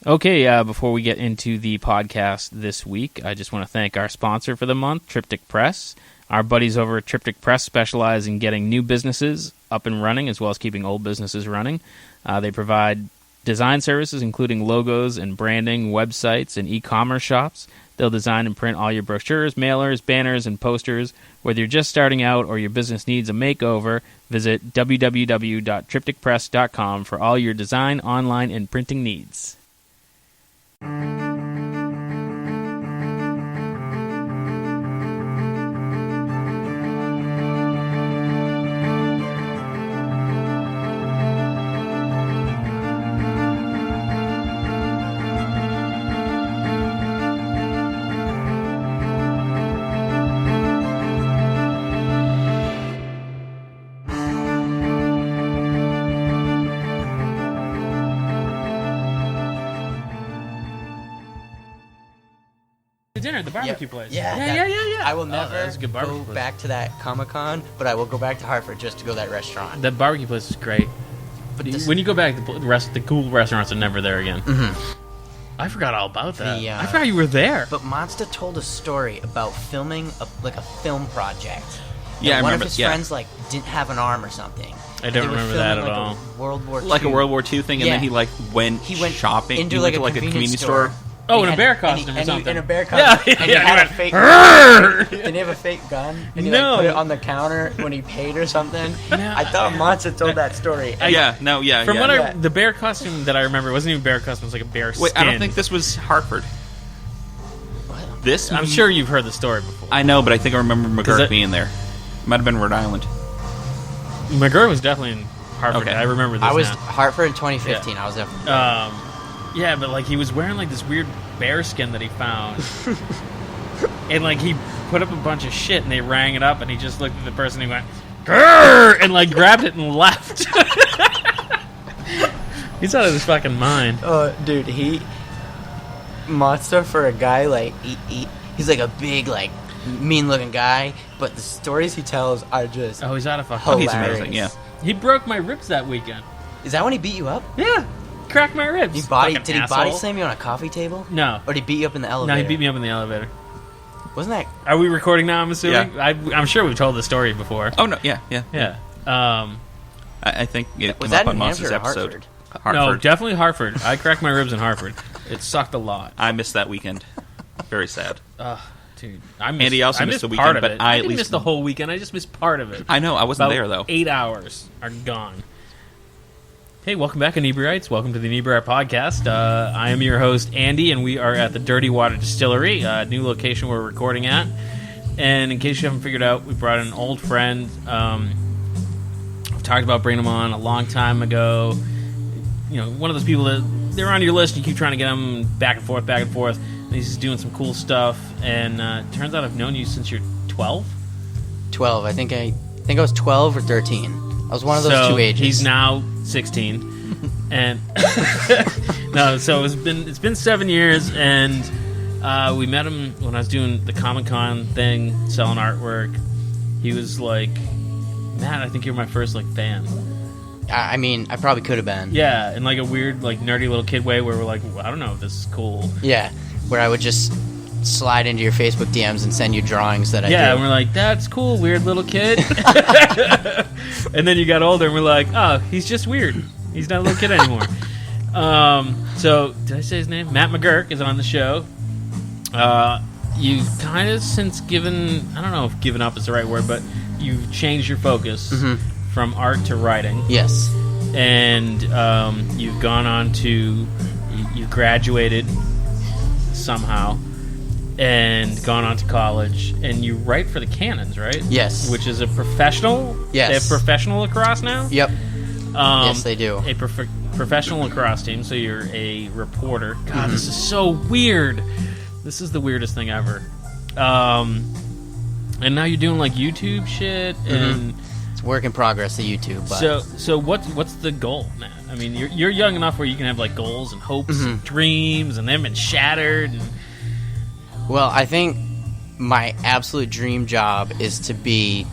Okay, before we get into the podcast this week, I just want to thank our sponsor for the month, Triptych Press. Our buddies over at Triptych Press specialize in getting new businesses up and running, as well as keeping old businesses running. They provide design services, including logos and branding, websites, and e-commerce shops. They'll design and print all your brochures, mailers, banners, and posters. Whether you're just starting out or your business needs a makeover, visit www.triptychpress.com for all your design, online, and printing needs. Dinner at the barbecue place. Yeah. I will never go back to that Comic-Con, but I will go back to Hartford just to go to that restaurant. That barbecue place is great. But when you go back, the cool restaurants are never there again. Mm-hmm. I forgot all about that. I forgot you were there. But Monsta told a story about filming a film project. Yeah, I remember. One of his friends didn't have an arm or something. I don't remember that at all. World War II. Like a World War II thing, and then he went shopping into a convenience store. Oh, in a bear costume or something. In a bear costume. Yeah, and he had a fake gun. Didn't he have a fake gun? And he put it on the counter when he paid or something? No. I thought Monsta told that story. The bear costume that I remember, it wasn't even a bear costume, it was like a bear skin. Wait, I don't think this was Hartford. What? This? I'm sure you've heard the story before. I know, but I think I remember McGuirk being there. Might have been Rhode Island. McGuirk was definitely in Hartford. Okay. I remember this I was Hartford in 2015. Yeah. I was there. Yeah, but he was wearing this weird bear skin that he found, and he put up a bunch of shit, and they rang it up, and he just looked at the person, and he went, "Grrr!" and grabbed it and left. He's out of his fucking mind. Oh, dude, Monsta for a guy he's a big mean-looking guy, but the stories he tells are just he's out of fucking hilarious. He's amazing. Yeah, he broke my ribs that weekend. Is that when he beat you up? Yeah. Cracked my ribs. Did he body slam you on a coffee table? No. Or did he beat you up in the elevator? No, he beat me up in the elevator. Wasn't that... Are we recording now, I'm assuming? Yeah. I'm sure we've told the story before. Oh, no, yeah. I think it was came that up on in Monster's Hartford? episode. No, definitely Hartford. I cracked my ribs in Hartford. It sucked a lot. I missed that weekend. Very sad. Dude. Andy also missed the weekend, but I didn't miss the whole weekend. I just missed part of it. I know, I wasn't there, though. 8 hours are gone. Hey, welcome back, Inebri-Ites. Welcome to the Inebri-Art podcast. I am your host, Andy, and we are at the Dirty Water Distillery, a new location we're recording at. And in case you haven't figured out, we brought in an old friend. I've talked about bringing him on a long time ago. One of those people that they're on your list, and you keep trying to get them back and forth, and he's just doing some cool stuff. And it turns out I've known you since you're 12? 12. I think I was 12 or 13. I was one of those two ages. He's now 16, and so it's been 7 years, and we met him when I was doing the Comic-Con thing, selling artwork. He was like, "Matt, I think you're my first fan." I mean, I probably could have been. Yeah, in a weird nerdy little kid way, where we're like, well, I don't know if this is cool. Yeah, where I would just slide into your Facebook DMs and send you drawings that I do. Yeah, and we're like, that's cool, weird little kid. And then you got older, and we're like, oh, he's just weird. He's not a little kid anymore. So, did I say his name? Matt McGuirk is on the show. You've kind of since given, I don't know if given up is the right word, but you've changed your focus from art to writing. Yes. And you've gone on to, you graduated somehow, and gone on to college, and you write for the Cannons, right? Yes. Which is a professional? Yes. They have professional lacrosse now? Yep. Yes, they do. A professional lacrosse team, so you're a reporter. God, this is so weird. This is the weirdest thing ever. And now you're doing YouTube shit, and... It's work in progress, the YouTube. But. So what's the goal, man? I mean, you're young enough where you can have goals and hopes and dreams, and they've been shattered, and... Well, I think my absolute dream job is to be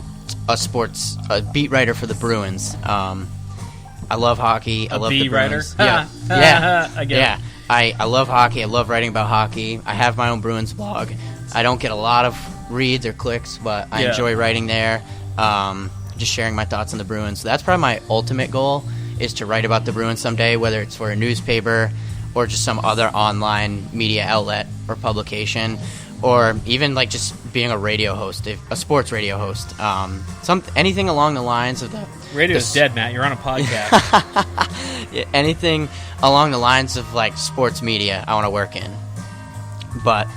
a beat writer for the Bruins. I love hockey. I love the beat writer. Bruins. Yeah, I get it. I love hockey. I love writing about hockey. I have my own Bruins blog. I don't get a lot of reads or clicks, but I enjoy writing there. Just sharing my thoughts on the Bruins. So that's probably my ultimate goal, is to write about the Bruins someday, whether it's for a newspaper or just some other online media outlet or publication, or even like just being a radio host, a sports radio host. Anything along the lines of the... Radio's dead, Matt. You're on a podcast. Anything along the lines of like sports media I want to work in. But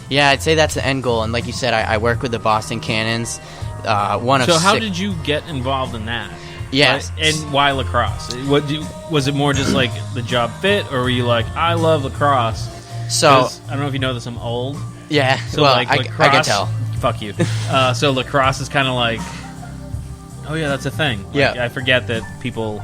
yeah, I'd say that's the end goal. And like you said, I work with the Boston Cannons. So how did you get involved in that? Yes. And why lacrosse? Was it more just like the job fit, or were you like, I love lacrosse? So I don't know if you know this, I'm old. Yeah, so well, like lacrosse, I can tell. Fuck you. So lacrosse is kind of like, oh yeah, that's a thing. Like, yeah. I forget that people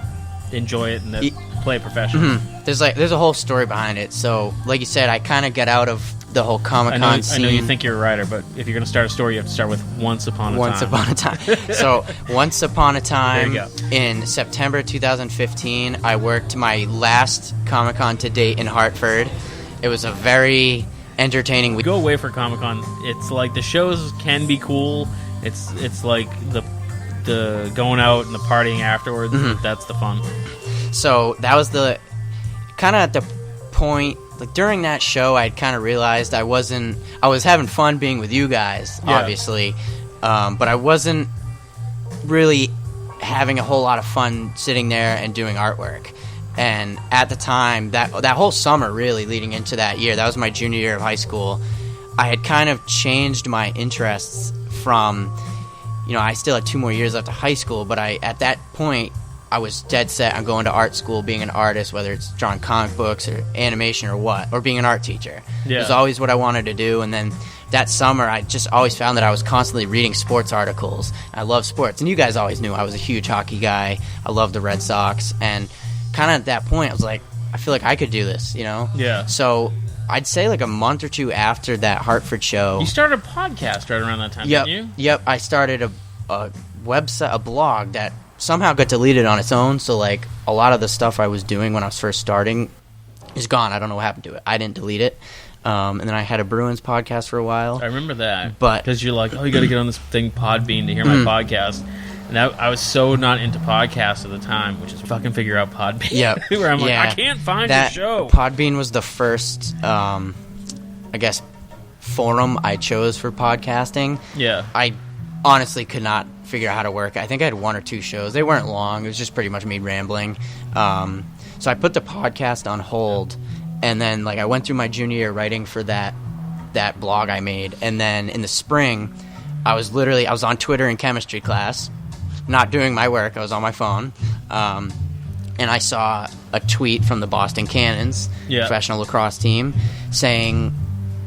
enjoy it and that play it professionally. Mm-hmm. There's a whole story behind it. So like you said, I kind of get out of the whole Comic-Con scene. I know you think you're a writer, but if you're going to start a story, you have to start with Once Upon a Time. Once Upon a Time. So, Once Upon a Time, there you go. In September 2015, I worked my last Comic-Con to date in Hartford. It was a very entertaining week. Go away for Comic-Con. It's like the shows can be cool. It's like the going out and the partying afterwards. Mm-hmm. That's the fun. So, that was the kind of at the point... Like during that show, I'd kind of realized I was having fun being with you guys, obviously, but I wasn't really having a whole lot of fun sitting there and doing artwork. And at the time, that whole summer, really leading into that year, that was my junior year of high school, I had kind of changed my interests from, I still had 2 more years left of high school, but at that point, I was dead set on going to art school, being an artist, whether it's drawing comic books or animation or what, or being an art teacher. Yeah. It was always what I wanted to do. And then that summer, I just always found that I was constantly reading sports articles. I love sports. And you guys always knew I was a huge hockey guy. I loved the Red Sox. And kind of at that point, I was like, I feel like I could do this, Yeah. So I'd say like a month or two after that Hartford show. You started a podcast right around that time, didn't you? Yep. I started a website, a blog that somehow got deleted on its own, so like a lot of the stuff I was doing when I was first starting is gone. I don't know what happened to it. I didn't delete it. And then I had a Bruins podcast for a while. I remember that. But because you're like, oh, you got to get on this thing Podbean to hear my podcast. And I was so not into podcasts at the time, which is fucking figure out Podbean. Yeah. Where I'm like, I can't find your show. Podbean was the first, I guess, forum I chose for podcasting. Yeah. I honestly could not figure out how to work. I think I had 1 or 2 shows. They weren't long. It was just pretty much me rambling. So I put the podcast on hold, and then like I went through my junior year writing for that blog I made, and then in the spring, I was on Twitter in chemistry class, not doing my work. I was on my phone, and I saw a tweet from the Boston Cannons, professional lacrosse team, saying,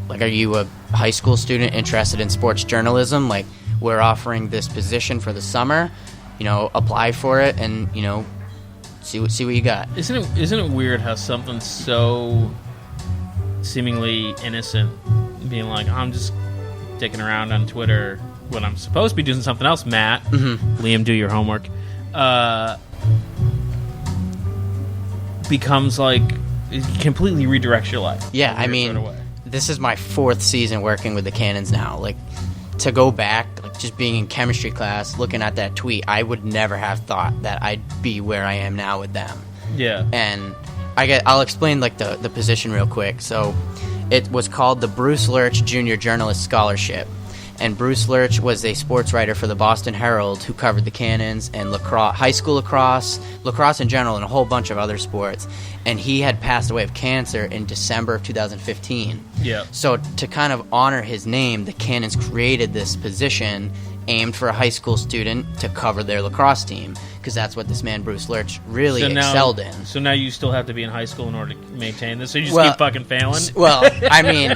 like, are you a high school student interested in sports journalism? Like, we're offering this position for the summer, apply for it and, see what you got. Isn't it weird how something so seemingly innocent, being like, I'm just dicking around on Twitter when I'm supposed to be doing something else, Matt. Mm-hmm. Liam, do your homework. Becomes like, it completely redirects your life. Yeah, I mean, this is my 4th season working with the Cannons now. Like, to go back, like just being in chemistry class, looking at that tweet, I would never have thought that I'd be where I am now with them. Yeah. And I'll explain like the position real quick. So it was called the Bruce Lurch Junior Journalist Scholarship. And Bruce Lurch was a sports writer for the Boston Herald who covered the Cannons and lacrosse, high school lacrosse in general, and a whole bunch of other sports. And he had passed away of cancer in December of 2015. Yeah. So to kind of honor his name, the Cannons created this position aimed for a high school student to cover their lacrosse team, because that's what this man Bruce Lurch really excelled in. So now you still have to be in high school in order to maintain this? So you just keep fucking failing? Well, I mean,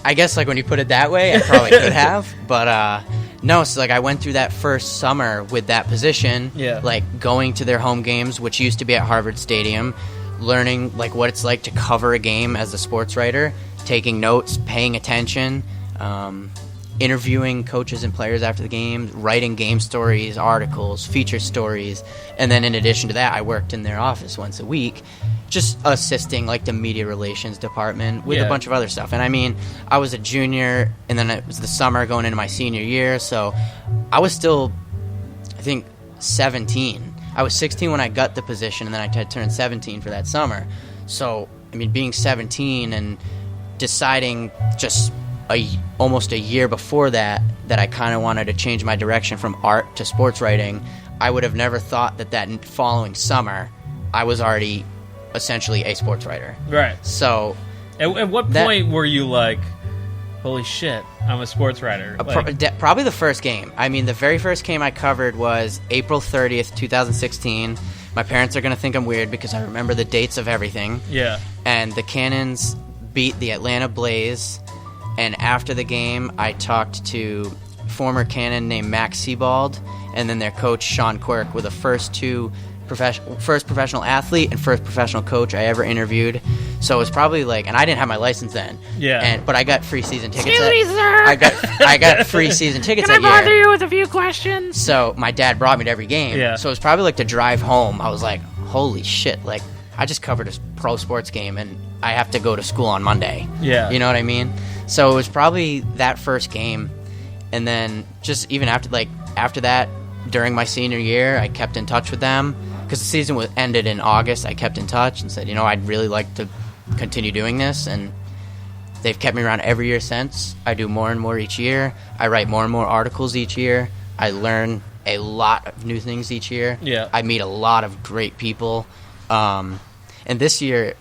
I guess like when you put it that way, I probably could have. But no, so like I went through that first summer with that position, like going to their home games, which used to be at Harvard Stadium, learning like what it's like to cover a game as a sports writer, taking notes, paying attention. interviewing coaches and players after the game, writing game stories, articles, feature stories, and then in addition to that, I worked in their office once a week, just assisting like the media relations department with a bunch of other stuff. And I mean, I was a junior, and then it was the summer going into my senior year, so I was still, I think, 17. I was 16 when I got the position, and then I had turned 17 for that summer. So, I mean, being 17 and deciding just almost a year before that I kind of wanted to change my direction from art to sports writing, I would have never thought that following summer I was already essentially a sports writer. Right. So, at what point were you like, holy shit, I'm a sports writer? Probably the first game. I mean, the very first game I covered was April 30th, 2016. My parents are going to think I'm weird because I remember the dates of everything. Yeah. And the Cannons beat the Atlanta Blaze. And after the game, I talked to former Cannon named Max Sebald, and then their coach, Sean Quirk, were the first professional athlete and first professional coach I ever interviewed. So it was probably like, and I didn't have my license then. Yeah. But I got free season tickets. Excuse me, sir. I got free season tickets Can that I year. bother you with a few questions? So my dad brought me to every game. Yeah. So it was probably like to drive home. I was like, holy shit, like I just covered a pro sports game and I have to go to school on Monday. Yeah. You know what I mean? So it was probably that first game. And then just even after that, during my senior year, I kept in touch with them because the season ended in August. I kept in touch and said, I'd really like to continue doing this. And they've kept me around every year since. I do more and more each year. I write more and more articles each year. I learn a lot of new things each year. Yeah. I meet a lot of great people. And this year,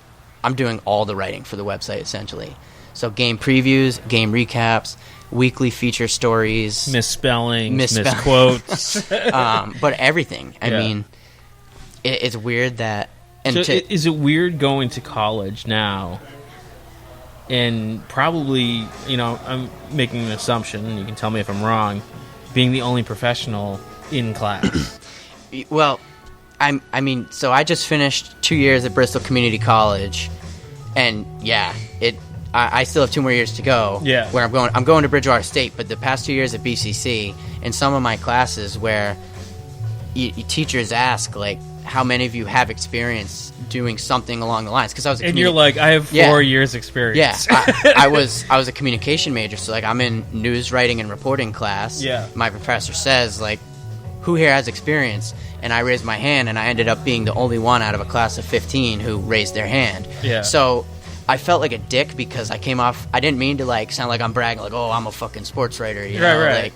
I'm doing all the writing for the website, essentially. So game previews, game recaps, weekly feature stories. Misspellings, misquotes. But everything. I mean, it's weird that... Is it weird going to college now and probably, I'm making an assumption, and you can tell me if I'm wrong, being the only professional in class? Well, so I just finished 2 years at Bristol Community College, and I still have 2 more years to go. Yeah. Where I'm going to Bridgewater State, but the past 2 years at BCC, in some of my classes where teachers ask, like, how many of you have experience doing something along the lines? Because I was you're like, I have 4 years experience. Yeah, I was a communication major, so like I'm in news writing and reporting class. Yeah. My professor says, like, who here has experience? And I raised my hand, and I ended up being the only one out of a class of 15 who raised their hand. Yeah. So I felt like a dick because I didn't mean to like sound like I'm bragging, like, oh, I'm a fucking sports writer, you know? Right. Like,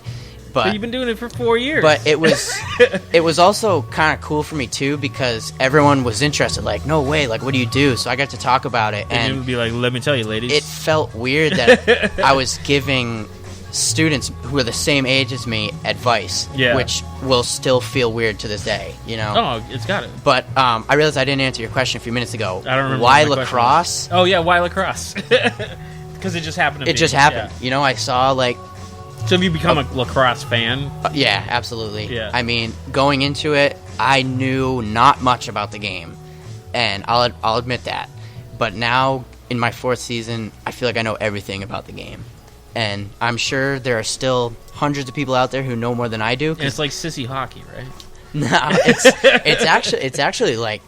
but you've been doing it for 4 years. But it was also kind of cool for me too because everyone was interested. Like, no way, like, what do you do? So I got to talk about it, and you would be like, let me tell you, ladies. It felt weird that I was giving students who are the same age as me advice, which will still feel weird to this day, Oh, it's got it. But I realized I didn't answer your question a few minutes ago. I don't remember. Why lacrosse? Oh yeah, why lacrosse? Because it just happened to me. It just happened. Yeah. I saw like. So have you become a lacrosse fan? Yeah, absolutely. Yeah. I mean, going into it, I knew not much about the game, and I'll admit that. But now, in my 4th season, I feel like I know everything about the game. And I'm sure there are still hundreds of people out there who know more than I do. And it's like sissy hockey, right? No, it's actually like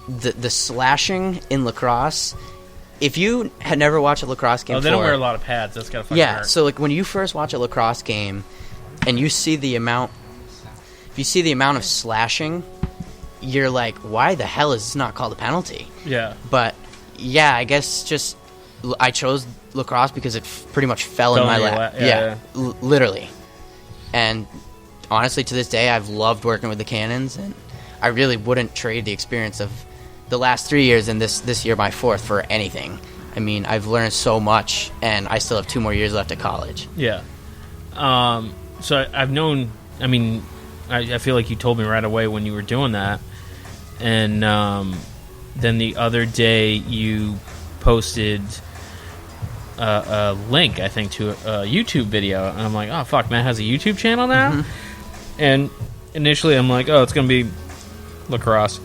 the slashing in lacrosse. If you had never watched a lacrosse game before... they don't wear a lot of pads. That's gotta fucking hurt. So like when you first watch a lacrosse game and you see the amount... If you see the amount of slashing, you're like, why the hell is this not called a penalty? Yeah. But, yeah, I guess just... I chose lacrosse because it pretty much fell in my lap. Yeah. Literally. And honestly, to this day, I've loved working with the Cannons, and I really wouldn't trade the experience of the last 3 years and this year, my 4th, for anything. I mean, I've learned so much, and I still have 2 more years left at college. Yeah. So I've known... I mean, I feel like you told me right away when you were doing that. And then the other day, you posted a link, I think, to a YouTube video. And I'm like, oh, fuck, Matt has a YouTube channel now? Mm-hmm. And initially, I'm like, oh, it's going to be lacrosse.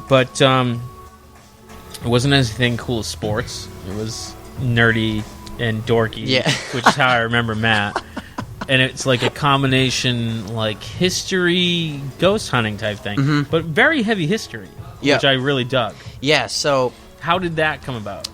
But it wasn't anything cool as sports. It was nerdy and dorky, Yeah. which is how I remember Matt. And it's like a combination, like history, ghost hunting type thing, but very heavy history, Yeah. which I really dug. Yeah, so How did that come about?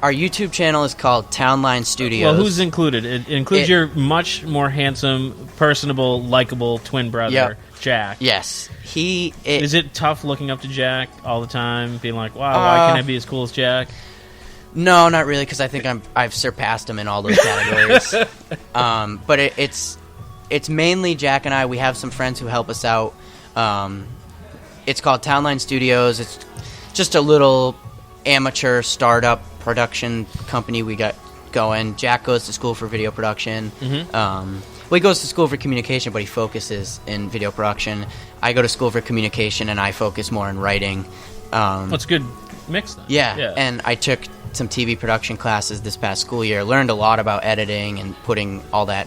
our YouTube channel is called Townline Studios. Well, who's included? It includes your much more handsome, personable, likable twin brother, Yep. Jack. Yes. Is it tough looking up to Jack all the time, being like, wow, why can't I be as cool as Jack? No, not really, because I think I've surpassed him in all those categories. But it's mainly Jack and I. We have some friends who help us out. It's called Townline Studios. It's just a little amateur startup production company we got going. Jack goes to school for video production. Well, he goes to school for communication, but he focuses in video production. I go to school for communication, and I focus more in writing. That's a good mix, then. Yeah, and I took some TV production classes this past school year. Learned a lot about editing and putting all that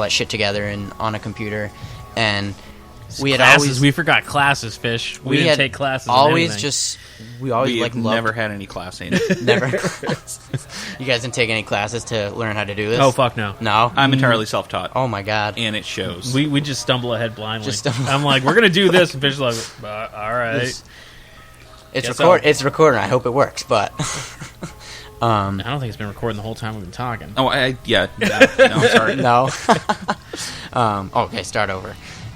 shit together on a computer. And we had classes. We forgot classes, Fish. We didn't take classes. We always loved. never had any class. Never. You guys didn't take any classes to learn how to do this? Oh, fuck no. No? I'm entirely self-taught. Oh my god. And it shows. We just stumble ahead blindly. I'm like, we're gonna do this, and Fish is like, all right. It's recording. I hope it works, but I don't think it's been recording the whole time we've been talking. Oh, yeah. No, sorry. no. Okay, start over.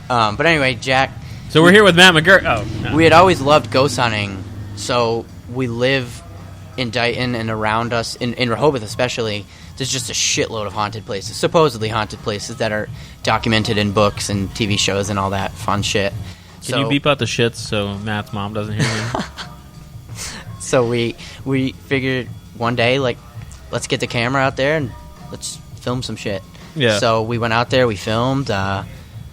But anyway, Jack. So we're here with Matt McGuirk. Oh, no. We had always loved ghost hunting, so we live in Dighton and around us, in Rehoboth especially. There's just a shitload of haunted places, supposedly haunted places that are documented in books and TV shows and all that fun shit. Can you beep out the shits so Matt's mom doesn't hear me? So we figured one day, like, let's get the camera out there and let's film some shit. Yeah. So we went out there, we filmed.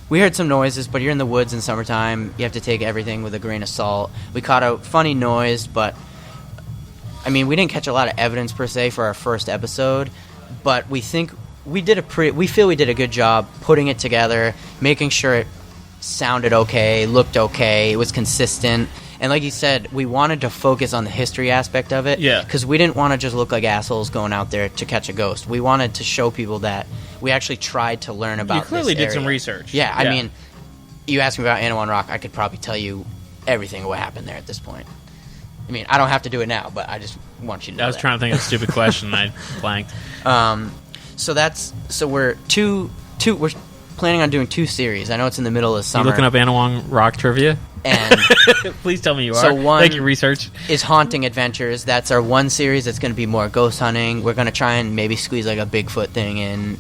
We heard some noises, but you're in the woods in summertime. You have to take everything with a grain of salt. We caught a funny noise, but I mean, we didn't catch a lot of evidence per se for our first episode. But we think we did we feel we did a good job putting it together, making sure it sounded okay, looked okay, it was consistent. And like you said, we wanted to focus on the history aspect of it. Yeah. Because we didn't want to just look like assholes going out there to catch a ghost. We wanted to show people that we actually tried to learn about this You clearly did area. some research. Yeah, I mean, you asked me about Anawan Rock, I could probably tell you everything what happened there at this point. I mean, I don't have to do it now, but I just want you to know I was that. trying to think of a stupid question and I blanked. So we're we're planning on doing 2 series. I know it's in the middle of You summer. looking up Anawang Rock trivia? And Please tell me you are. So one- Thank you, research. is Haunting Adventures. That's our one series. That's going to be more ghost hunting. We're going to try and maybe squeeze like a Bigfoot thing in,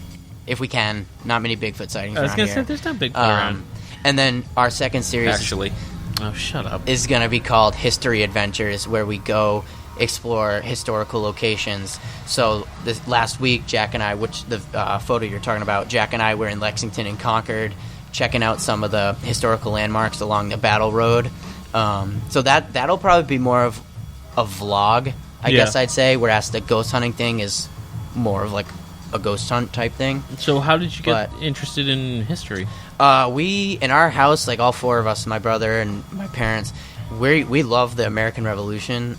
if we can. Not many Bigfoot sightings I was around going to here. say, there's not big around. And then our second series Actually. Oh, shut up. is going to be called History Adventures, where we go explore historical locations. So this last week, Jack and I, which the photo you're talking about, Jack and I were in Lexington and Concord, checking out some of the historical landmarks along the Battle Road. So that'll probably be more of a vlog, I guess I'd say, whereas the ghost hunting thing is more of like a ghost hunt type thing. So how did you get interested in history? We, in our house, like all 4 of us, my brother and my parents, we love the American Revolution.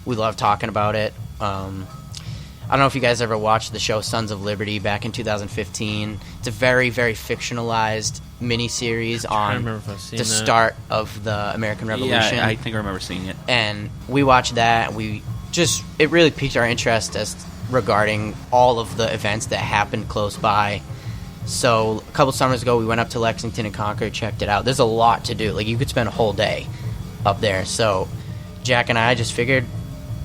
We love talking about it. I don't know if you guys ever watched the show Sons of Liberty back in 2015. It's a very, very fictionalized miniseries on the start of the American Revolution. Yeah, I think I remember seeing it. And we watched that. It really piqued our interest regarding all of the events that happened close by. So a couple summers ago, we went up to Lexington and Concord, checked it out. There's a lot to do. Like, you could spend a whole day up there. So Jack and I just figured,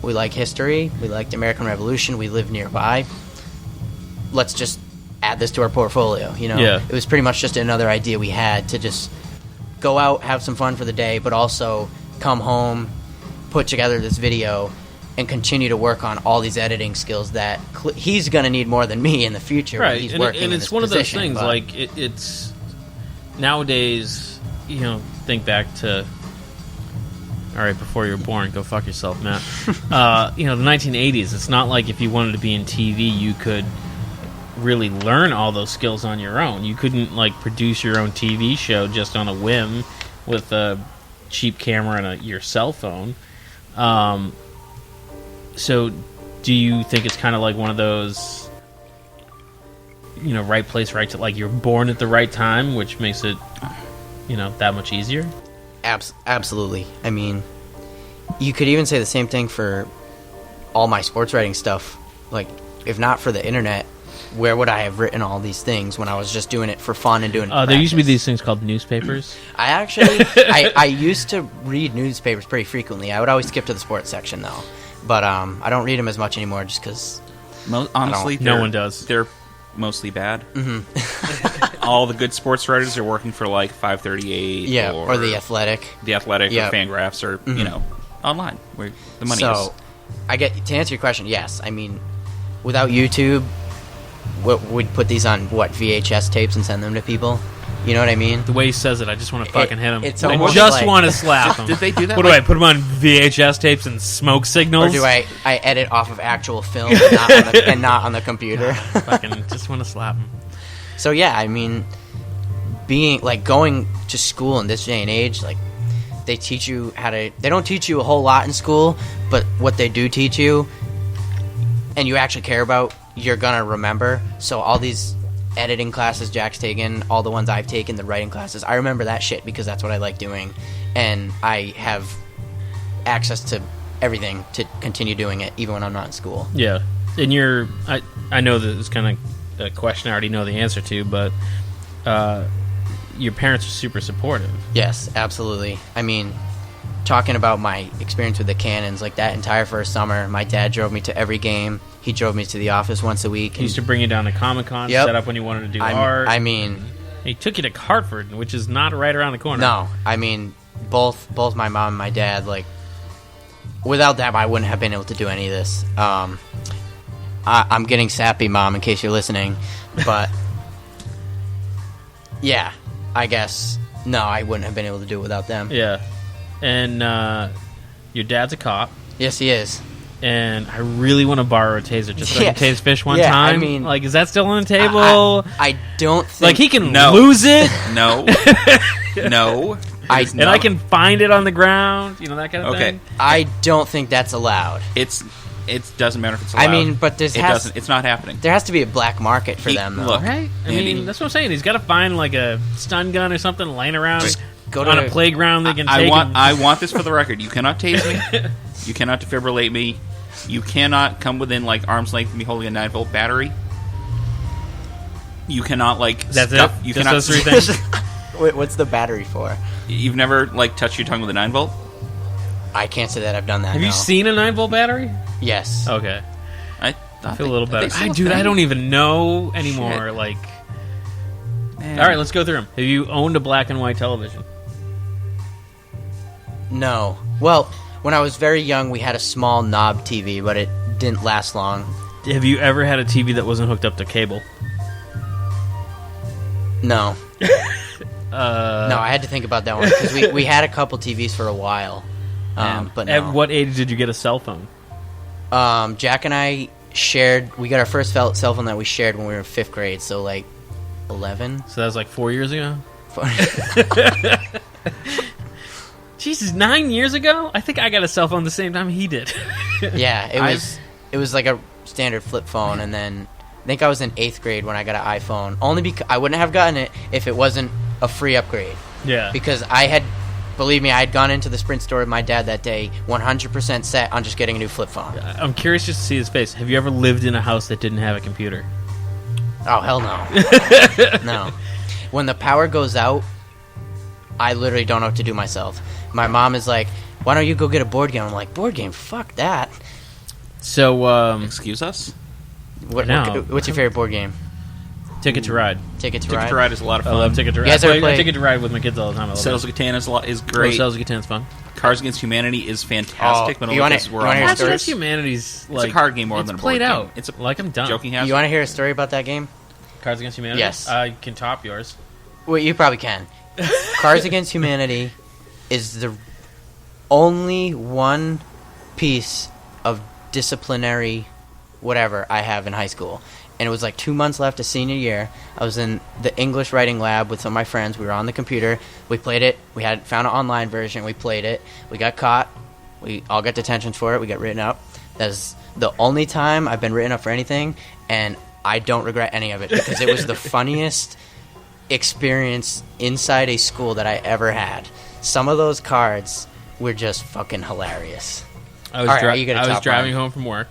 we like history, we like the American Revolution, we live nearby. Let's just add this to our portfolio, you know? Yeah. It was pretty much just another idea we had to just go out, have some fun for the day, but also come home, put together this video, and continue to work on all these editing skills that he's going to need more than me in the future when he's working in it's this one of those position, things, but like, it's... Nowadays, think back to... All right, before you were born, go fuck yourself, Matt. The 1980s, it's not like if you wanted to be in TV, you could really learn all those skills on your own. You couldn't, like, produce your own TV show just on a whim with a cheap camera and your cell phone. So do you think it's kind of like one of those, right place, right to, like, you're born at the right time, which makes it, that much easier? Absolutely. I mean, you could even say the same thing for all my sports writing stuff. Like, if not for the internet, where would I have written all these things when I was just doing it for fun and doing it there used to be these things called newspapers. I actually, I used to read newspapers pretty frequently. I would always skip to the sports section, though. But I don't read them as much anymore just because... Honestly, no one does. They're mostly bad. Mm-hmm. All the good sports writers are working for, like, 538. Yeah, or The Athletic. The Athletic, yep. or Fangraphs, or, online, where the money is. So, to answer your question, yes. I mean, without YouTube, we'd put these on, VHS tapes and send them to people? You know what I mean? The way he says it, I just want to fucking hit him. I just want to slap him. Did they do that? What do I put him on VHS tapes and smoke signals? Or do I edit off of actual film and not on the computer? Fucking just want to slap him. So yeah, I mean, going to school in this day and age, like, they teach you they don't teach you a whole lot in school, but what they do teach you, and you actually care about, you're gonna remember. So all these editing classes Jack's taken, all the ones I've taken, the writing classes, I remember that shit because that's what I like doing, and I have access to everything to continue doing it even when I'm not in school. Yeah, and I know that it's kind of a question I already know the answer to, but your parents are super supportive. Yes, absolutely. I mean, talking about my experience with the Cannons, like that entire first summer, my dad drove me to every game. He drove me to the office once a week. He used to bring you down to Comic-Con, Yep. set up when you wanted to do art. I mean... He took you to Hartford, which is not right around the corner. No, I mean, both my mom and my dad, like, without them, I wouldn't have been able to do any of this. I'm getting sappy, Mom, in case you're listening, but, yeah, I guess, no, I wouldn't have been able to do it without them. Yeah. And your dad's a cop. Yes, he is. And I really want to borrow a taser just so I can tase fish one Yeah, time. I mean... Like, is that still on the table? I don't think... Like, he can No. lose it. No. No. And I can find it on the ground. That kind of thing. I don't think that's allowed. It doesn't matter if it's allowed. I mean, but it's not happening. There has to be a black market for them, though. Look, Right? I Andy, mean, that's what I'm saying. He's got to find, like, a stun gun or something laying around Just go on to a playground they can I take. I want this for the record. You cannot tase me. You cannot defibrillate me. You cannot come within, like, arm's length of me holding a 9-volt battery. You cannot, like... That's stuff. it? You Just cannot, those three things? Wait, what's the battery for? You've never, like, touched your tongue with a 9-volt? I can't say that I've done that. Have you seen a 9-volt battery? Yes. Okay. I feel a little better. I don't even know anymore. Shit. Like, Man. all right, let's go through them. Have you owned a black and white television? No. Well, when I was very young, we had a small knob TV, but it didn't last long. Have you ever had a TV that wasn't hooked up to cable? No. No, I had to think about that one because we had a couple TVs for a while. But no. At what age did you get a cell phone? Jack and I we got our first cell phone that we shared when we were in 5th grade, so like 11. So that was like 4 years ago? Jesus, 9 years ago? I think I got a cell phone the same time he did. Yeah, it was like a standard flip phone, and then I think I was in 8th grade when I got an iPhone. Only because I wouldn't have gotten it if it wasn't a free upgrade. Yeah. Because believe me, I had gone into the Sprint store with my dad that day 100% set on just getting a new flip phone. I'm curious just to see his face. Have you ever lived in a house that didn't have a computer? Oh, hell no. No. When the power goes out, I literally don't know what to do myself. My mom is like, why don't you go get a board game? I'm like, board game? Fuck that. So, Excuse us? What's your favorite board game? Ticket to Ride. Ticket to Ticket Ride? to Ride is a lot of I fun. love Ticket to Ride. You guys ever play- Ticket to Ride with my kids all the time. I love Cells it. of Catan is great. Cells of Catan's fun. Cards Against Humanity is fantastic. Oh, but you only wanna- because we're you wanna hear on Cards stories? Against Humanity's like It's a card game more it's than a board played game. out. It's a like I'm done. joking house. You want to hear a story about that game? Cards Against Humanity. Yes. I can top yours. Well, you probably can. Cards Against Humanity is the only one piece of disciplinary whatever I have in high school. And it was like 2 months left of senior year. I was in the English writing lab with some of my friends. We were on the computer. We played it. We had found an online version. We played it. We got caught. We all got detentions for it. We got written up. That's the only time I've been written up for anything, and I don't regret any of it because it was the funniest experience inside a school that I ever had. Some of those cards were just fucking hilarious. I was driving home from work,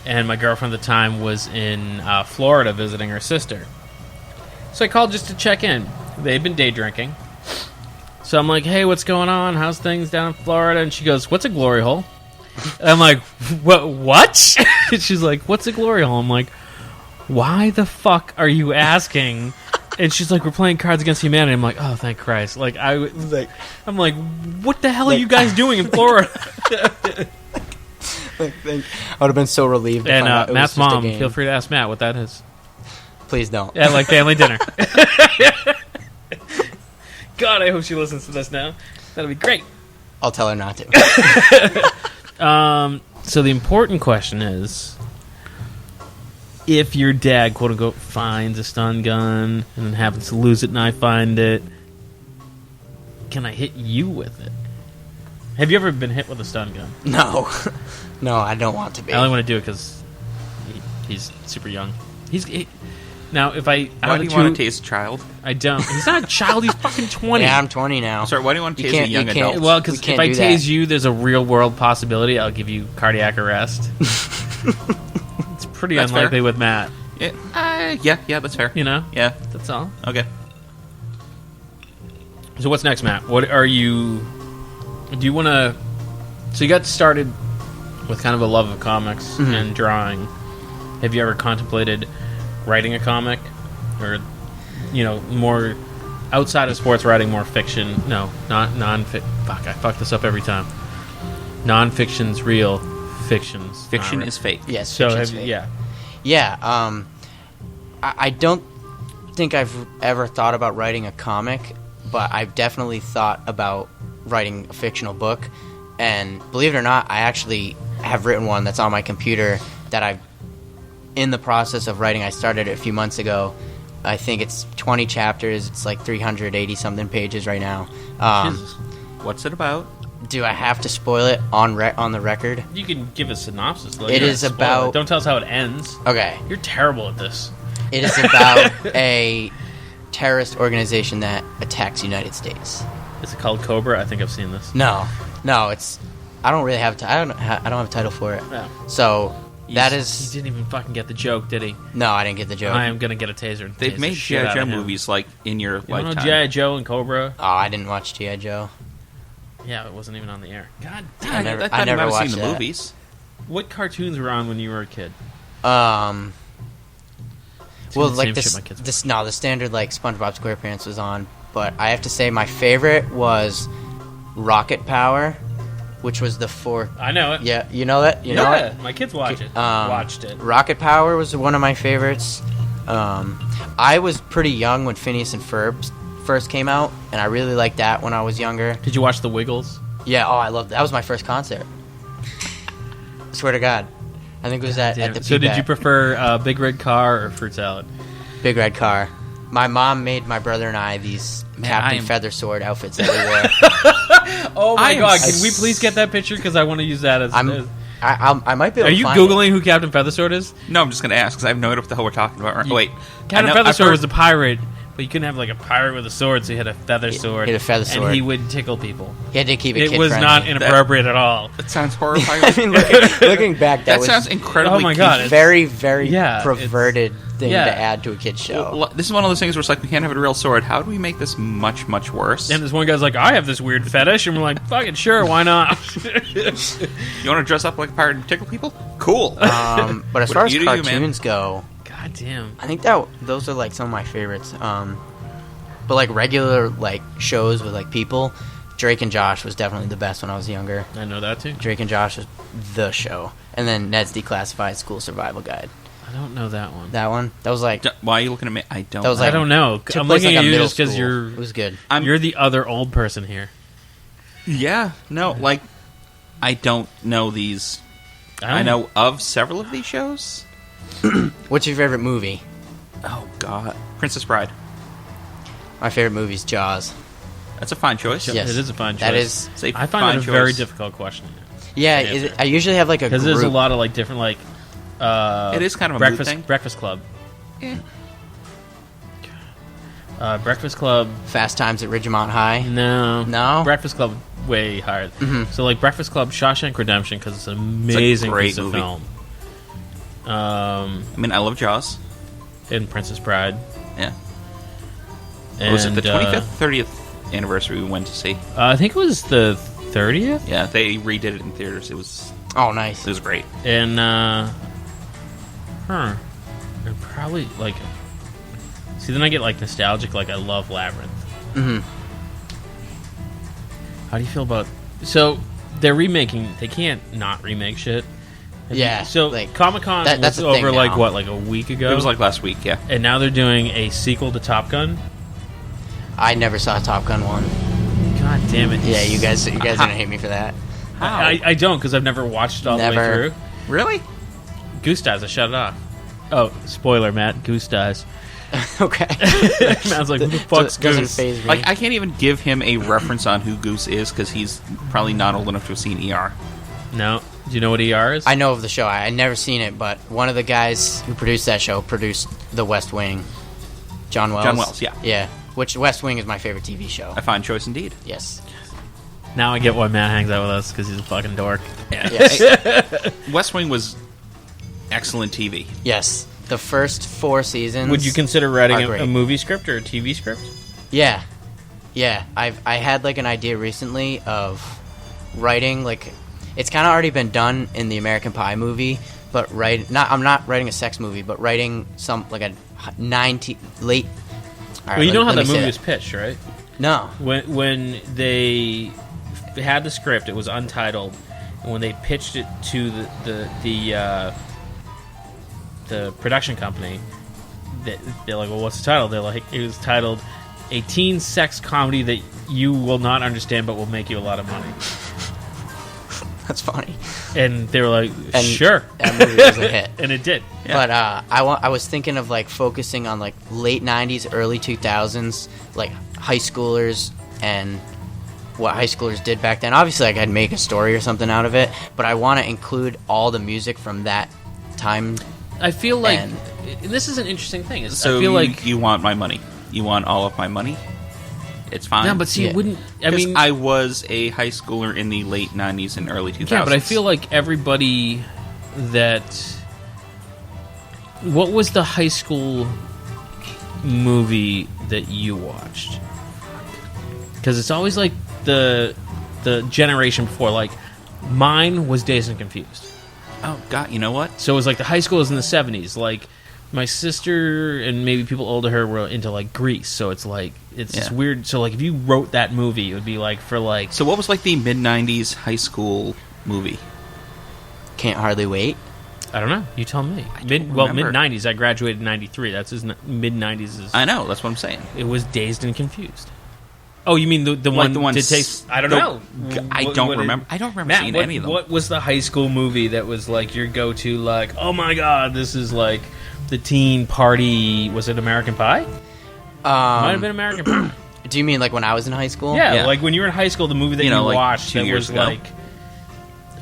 and my girlfriend at the time was in Florida visiting her sister. So I called just to check in. They'd been day drinking. So I'm like, hey, what's going on? How's things down in Florida? And she goes, what's a glory hole? And I'm like, what? She's like, what's a glory hole? I'm like, why the fuck are you asking? And she's like, we're playing Cards Against Humanity. I'm like, oh, thank Christ. Like, I'm like, what the hell are you guys doing in Florida? I would have been so relieved. And Matt's mom, feel free to ask Matt what that is. Please don't. Yeah, like family dinner. God, I hope she listens to this now. That'll be great. I'll tell her not to. So the important question is, if your dad, quote unquote, finds a stun gun and then happens to lose it and I find it, can I hit you with it? Have you ever been hit with a stun gun? No. No, I don't want to be. I only want to do it because he's super young. Now, if I... Why do you want to tase a child? I don't. He's not a child. He's fucking 20. Yeah, I'm 20 now. Sorry, why do you want to tase a young adult? Well, because if I tase you, there's a real-world possibility I'll give you cardiac arrest. It's pretty unlikely with Matt. Yeah, that's fair. You know? Yeah. That's all. Okay. So what's next, Matt? What are you... Do you want to... So you got started with kind of a love of comics and drawing. Have you ever contemplated writing a comic? Or, more outside of sports writing, more fiction? No, not non-fiction. Fuck, I fuck this up every time. Non-fiction's real. Fiction's Fiction is fake. Yes, so fiction's fake. Yeah. Yeah, I don't think I've ever thought about writing a comic, but I've definitely thought about writing a fictional book. And believe it or not, I actually have written one that's on my computer that I've in the process of writing. I started it a few months ago. I think it's 20 chapters. It's like 380-something pages right now. Jesus. What's it about? Do I have to spoil it on the record? You can give a synopsis. Though. It is about... Don't tell us how it ends. Okay. You're terrible at this. It is about a terrorist organization that attacks the United States. Is it called Cobra? I think I've seen this. No, it's... I don't really have... I don't have a title for it. No. So... That is... He didn't even fucking get the joke, did he? No, I didn't get the joke. I am going to get a taser. They've made G.I. Joe movies, like, in your lifetime. You know G.I. Joe and Cobra? Oh, I didn't watch G.I. Joe. Yeah, it wasn't even on the air. God damn. I never watched seen the movies. What cartoons were on when you were a kid? Well, like the standard, like, SpongeBob SquarePants was on. But I have to say my favorite was Rocket Power, which was the four... I know it. Yeah, you know that? You know it? My kids watched it. Rocket Power was one of my favorites. I was pretty young when Phineas and Ferb first came out, and I really liked that when I was younger. Did you watch The Wiggles? Yeah, I loved that. That was my first concert. Swear to God. I think it was at the So did you prefer Big Red Car or Fruit Salad? Big Red Car. My mom made my brother and I these Captain Feathersword outfits that we wore. Oh my God! Can we please get that picture? Because I want to use that as... I might be able to find it. Are you Googling who Captain Feathersword is? No, I'm just going to ask, because I have no idea what the hell we're talking about. Wait. Captain Feathersword was a pirate, but you couldn't have like a pirate with a sword, so he had a feather sword. He had a feather sword. And he would tickle people. He had to keep it kid-friendly. It was not inappropriate at all. That sounds horrifying. I mean, looking back, that sounds incredibly... Oh my God. Very, very perverted thing to Yeah. add to a kid's show. Well, this is one of those things where it's like, we can't have a real sword. How do we make this much, much worse? And this one guy's like, I have this weird fetish, and we're like, fucking sure, why not? You want to dress up like a pirate and tickle people? Cool. But as far as cartoons go, God damn. I think those are like some of my favorites. But like regular like shows with like people, Drake and Josh was definitely the best when I was younger. I know that too. Drake and Josh was the show, and then Ned's Declassified School Survival Guide. I don't know that one. That one? That was like... Why are you looking at me? I don't that was like, I don't know. I'm looking at you just because you're... It was good. You're the other old person here. Yeah. No, like, I don't know these... I know of several of these shows. What's your favorite movie? Oh, God. Princess Bride. My favorite movie is Jaws. That's a fine choice. Yes. It is a fine choice. That is... I find that a very difficult question. Yeah, answer. I usually have like a Because group. there's a lot of like different like. It is kind of a mood thing. Breakfast Club. Eh. Breakfast Club. Fast Times at Ridgemont High. No. No? Breakfast Club way higher. Mhm. So like Breakfast Club, Shawshank Redemption, because it's an amazing great piece of movie. film. I mean, I love Jaws. And Princess Bride. Yeah. And, Was it the 25th, 30th anniversary we went to see? I think it was the 30th. Yeah, they redid it in theaters. It was Oh, nice. great. And and probably like. See, then I get like nostalgic. Like I love Labyrinth. Hmm. How do you feel about? So they're remaking. They can't not remake shit. Yeah, So like, Comic-Con that's was the thing over like now. what, like a week ago. It was like last week, yeah. and now they're doing a sequel to Top Gun. I never saw Top Gun 1. God damn it! Yeah, you guys are gonna hate me for that. I don't because I've never watched it all the way Never. through. Really? Goose dies. I shut it off. Oh, spoiler, Matt. Goose dies. Okay. Matt's like, who the fuck's Doesn't Goose? faze me. Like, I can't even give him a reference on who Goose is because he's probably not old enough to have seen ER. No. Do you know what ER is? I know of the show. I never seen it, but one of the guys who produced that show produced The West Wing. John Wells. John Wells, yeah. Yeah. Which West Wing is my favorite TV show. A fine choice indeed. Yes. Now I get why Matt hangs out with us because he's a fucking dork. Yes. West Wing was excellent TV. Yes. The first 4 seasons. Would you consider writing are a great. movie script or a TV script? Yeah. Yeah. I had like an idea recently of writing like it's kind of already been done in the American Pie movie, but I'm not writing a sex movie, but writing some like a 90 late. All right, Well, you know how let that me say movie was pitched, right? No. When they had the script, it was untitled, and when they pitched it to the production company, they're like, "Well, what's the title?" They're like, "It was titled a teen sex comedy that you will not understand, but will make you a lot of money." That's funny. And they were like, And "Sure," That movie was a hit. and it did. Yeah. But I was thinking of like focusing on like late 90s, early 2000s, like high schoolers and what high schoolers did back then. Obviously, like, I'd make a story or something out of it, but I want to include all the music from that time. I feel like And- this is an interesting thing. Is So I feel like you want my money. You want all of my money? It's fine. no, but see, Yeah. it wouldn't. I 'Cause mean, I was a high schooler in the late 90s and early 2000s. yeah, but I feel like everybody that. What was the high school movie that you watched? Because it's always like the generation before. Like mine was Dazed and Confused. Oh, God, you know what? So it was like the high school was in the 70s. Like my sister and maybe people older her were into like Grease. So it's like it's this Yeah. weird. So like if you wrote that movie, it would be like for like. So what was like the mid-90s high school movie? Can't Hardly Wait. I don't know. You tell me. Mid remember. 90s. I graduated in 93. That's his mid 90s. Is I know, that's what I'm saying. it was Dazed and Confused. Oh, you mean the Like one the one to taste? I don't know. I What- don't what did- remember. I don't remember Matt, seeing what, any of them. What was the high school movie that was like your go-to? Like, oh my god, this is like the teen party. Was it American Pie? Might have been American Pie. Do you mean like when I was in high school? Yeah, Yeah. like when you were in high school, the movie that You you, know, like watched 2 that years was ago. like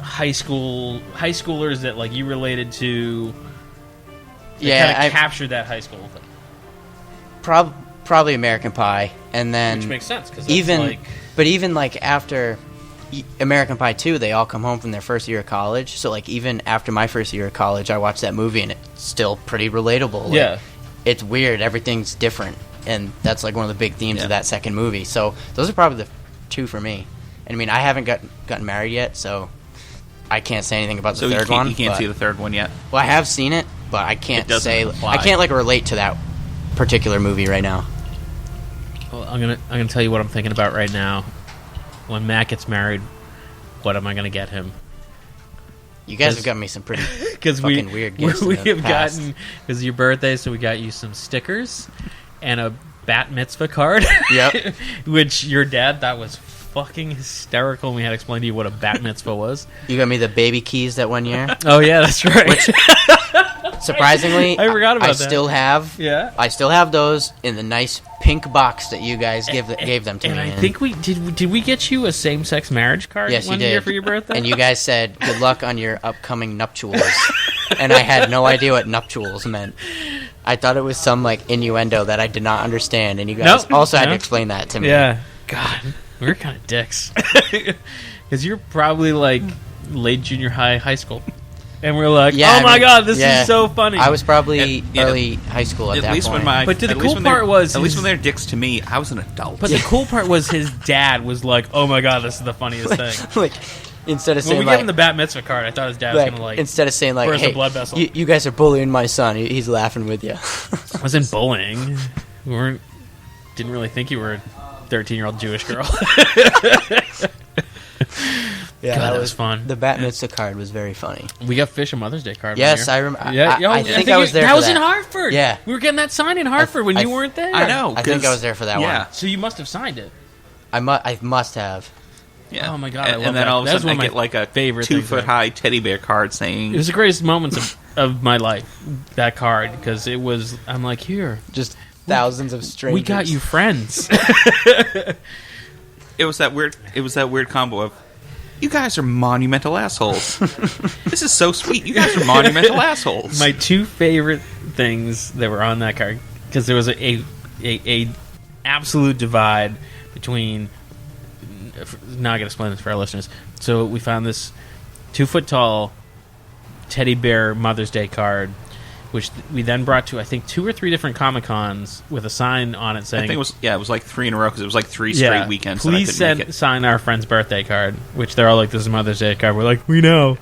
high schoolers that like you related to. Yeah, kind I of captured that high school thing, probably American Pie, and then which makes sense because even like, but even like after American Pie 2, they all come home from their first year of college. So like even after my first year of college, I watched that movie and it's still pretty relatable. Like, yeah. it's weird. Everything's different, and that's like one of the big themes Yeah. of that second movie. So those are probably the 2 for me. And I mean, I haven't gotten married yet, so I can't say anything about the So you third can't, one. you can't but- see the third one yet? Well, I have seen it, but I can't It doesn't say apply. I can't like relate to that particular movie right now. Well, I'm gonna tell you what I'm thinking about right now. When Matt gets married, what am I gonna get him? You guys 'Cause- have gotten me some pretty Because we fucking weird gifts. we in the have past. gotten because your birthday, so we got you some stickers and a bat mitzvah card. Yep. Which your dad thought was fucking hysterical. And we had to explain to you what a bat mitzvah was. You got me the baby keys that one year. Oh yeah, that's right. Surprisingly, I forgot about I that. still have. Yeah. I still have those in the nice pink box that you guys gave them to And me. I in. think we did we get you a same-sex marriage card Yes, you one did. year for your birthday? And you guys said, "Good luck on your upcoming nuptials." And I had no idea what nuptials meant. I thought it was some like innuendo that I did not understand, and you guys Nope. also had to No. explain that to me. Yeah. God, we were kind of dicks. Because you're probably like late junior high school. And we're like, Yeah, oh I my mean, God, this yeah. is so funny. I was probably Yeah. early high school at At that least point. when my But the at least cool when part they're- was at least his- when they're dicks to me, I was an adult. But the cool part was his dad was like, oh my God, this is the funniest thing. like instead of When saying we like, gave him the bat mitzvah card, I thought his dad was like, going to like, instead of saying like, burst a "Hey, blood vessel." you guys are bullying my son," he's laughing with you. wasn't bullying. We didn't really think you were a 13-year-old Jewish girl. Yeah, God, that was fun. The bat mitzvah card was very funny. We got Fish a Mother's Day card. Yes, one I year. remember. Yeah, I think I was there. That for was that. in Hartford. Yeah. We were getting that signed in Hartford when I you th- weren't there. I know. I think 'cause- I was there for that yeah. one. So you must have signed it. I must have. Yeah. Oh my God, I And, love and then that. all of a That was sudden one I of get my like a favorite things 2-foot high teddy bear card saying, It was the greatest moments of my life, that card, because it was, I'm like, here, Just thousands of strangers. we got you friends. it was that weird combo of, you guys are monumental assholes. This is so sweet. You guys are monumental assholes. My two favorite things that were on that card, because there was a absolute divide between. Now I got to explain this for our listeners. So we found this 2-foot tall teddy bear Mother's Day card, which we then brought to I think 2 or 3 different Comic Cons with a sign on it saying, I think it was like 3 in a row because it was like 3 straight weekends. that I Please couldn't make it. sign our friend's birthday card, which they're all like, this is Mother's Day card. We're like, we know.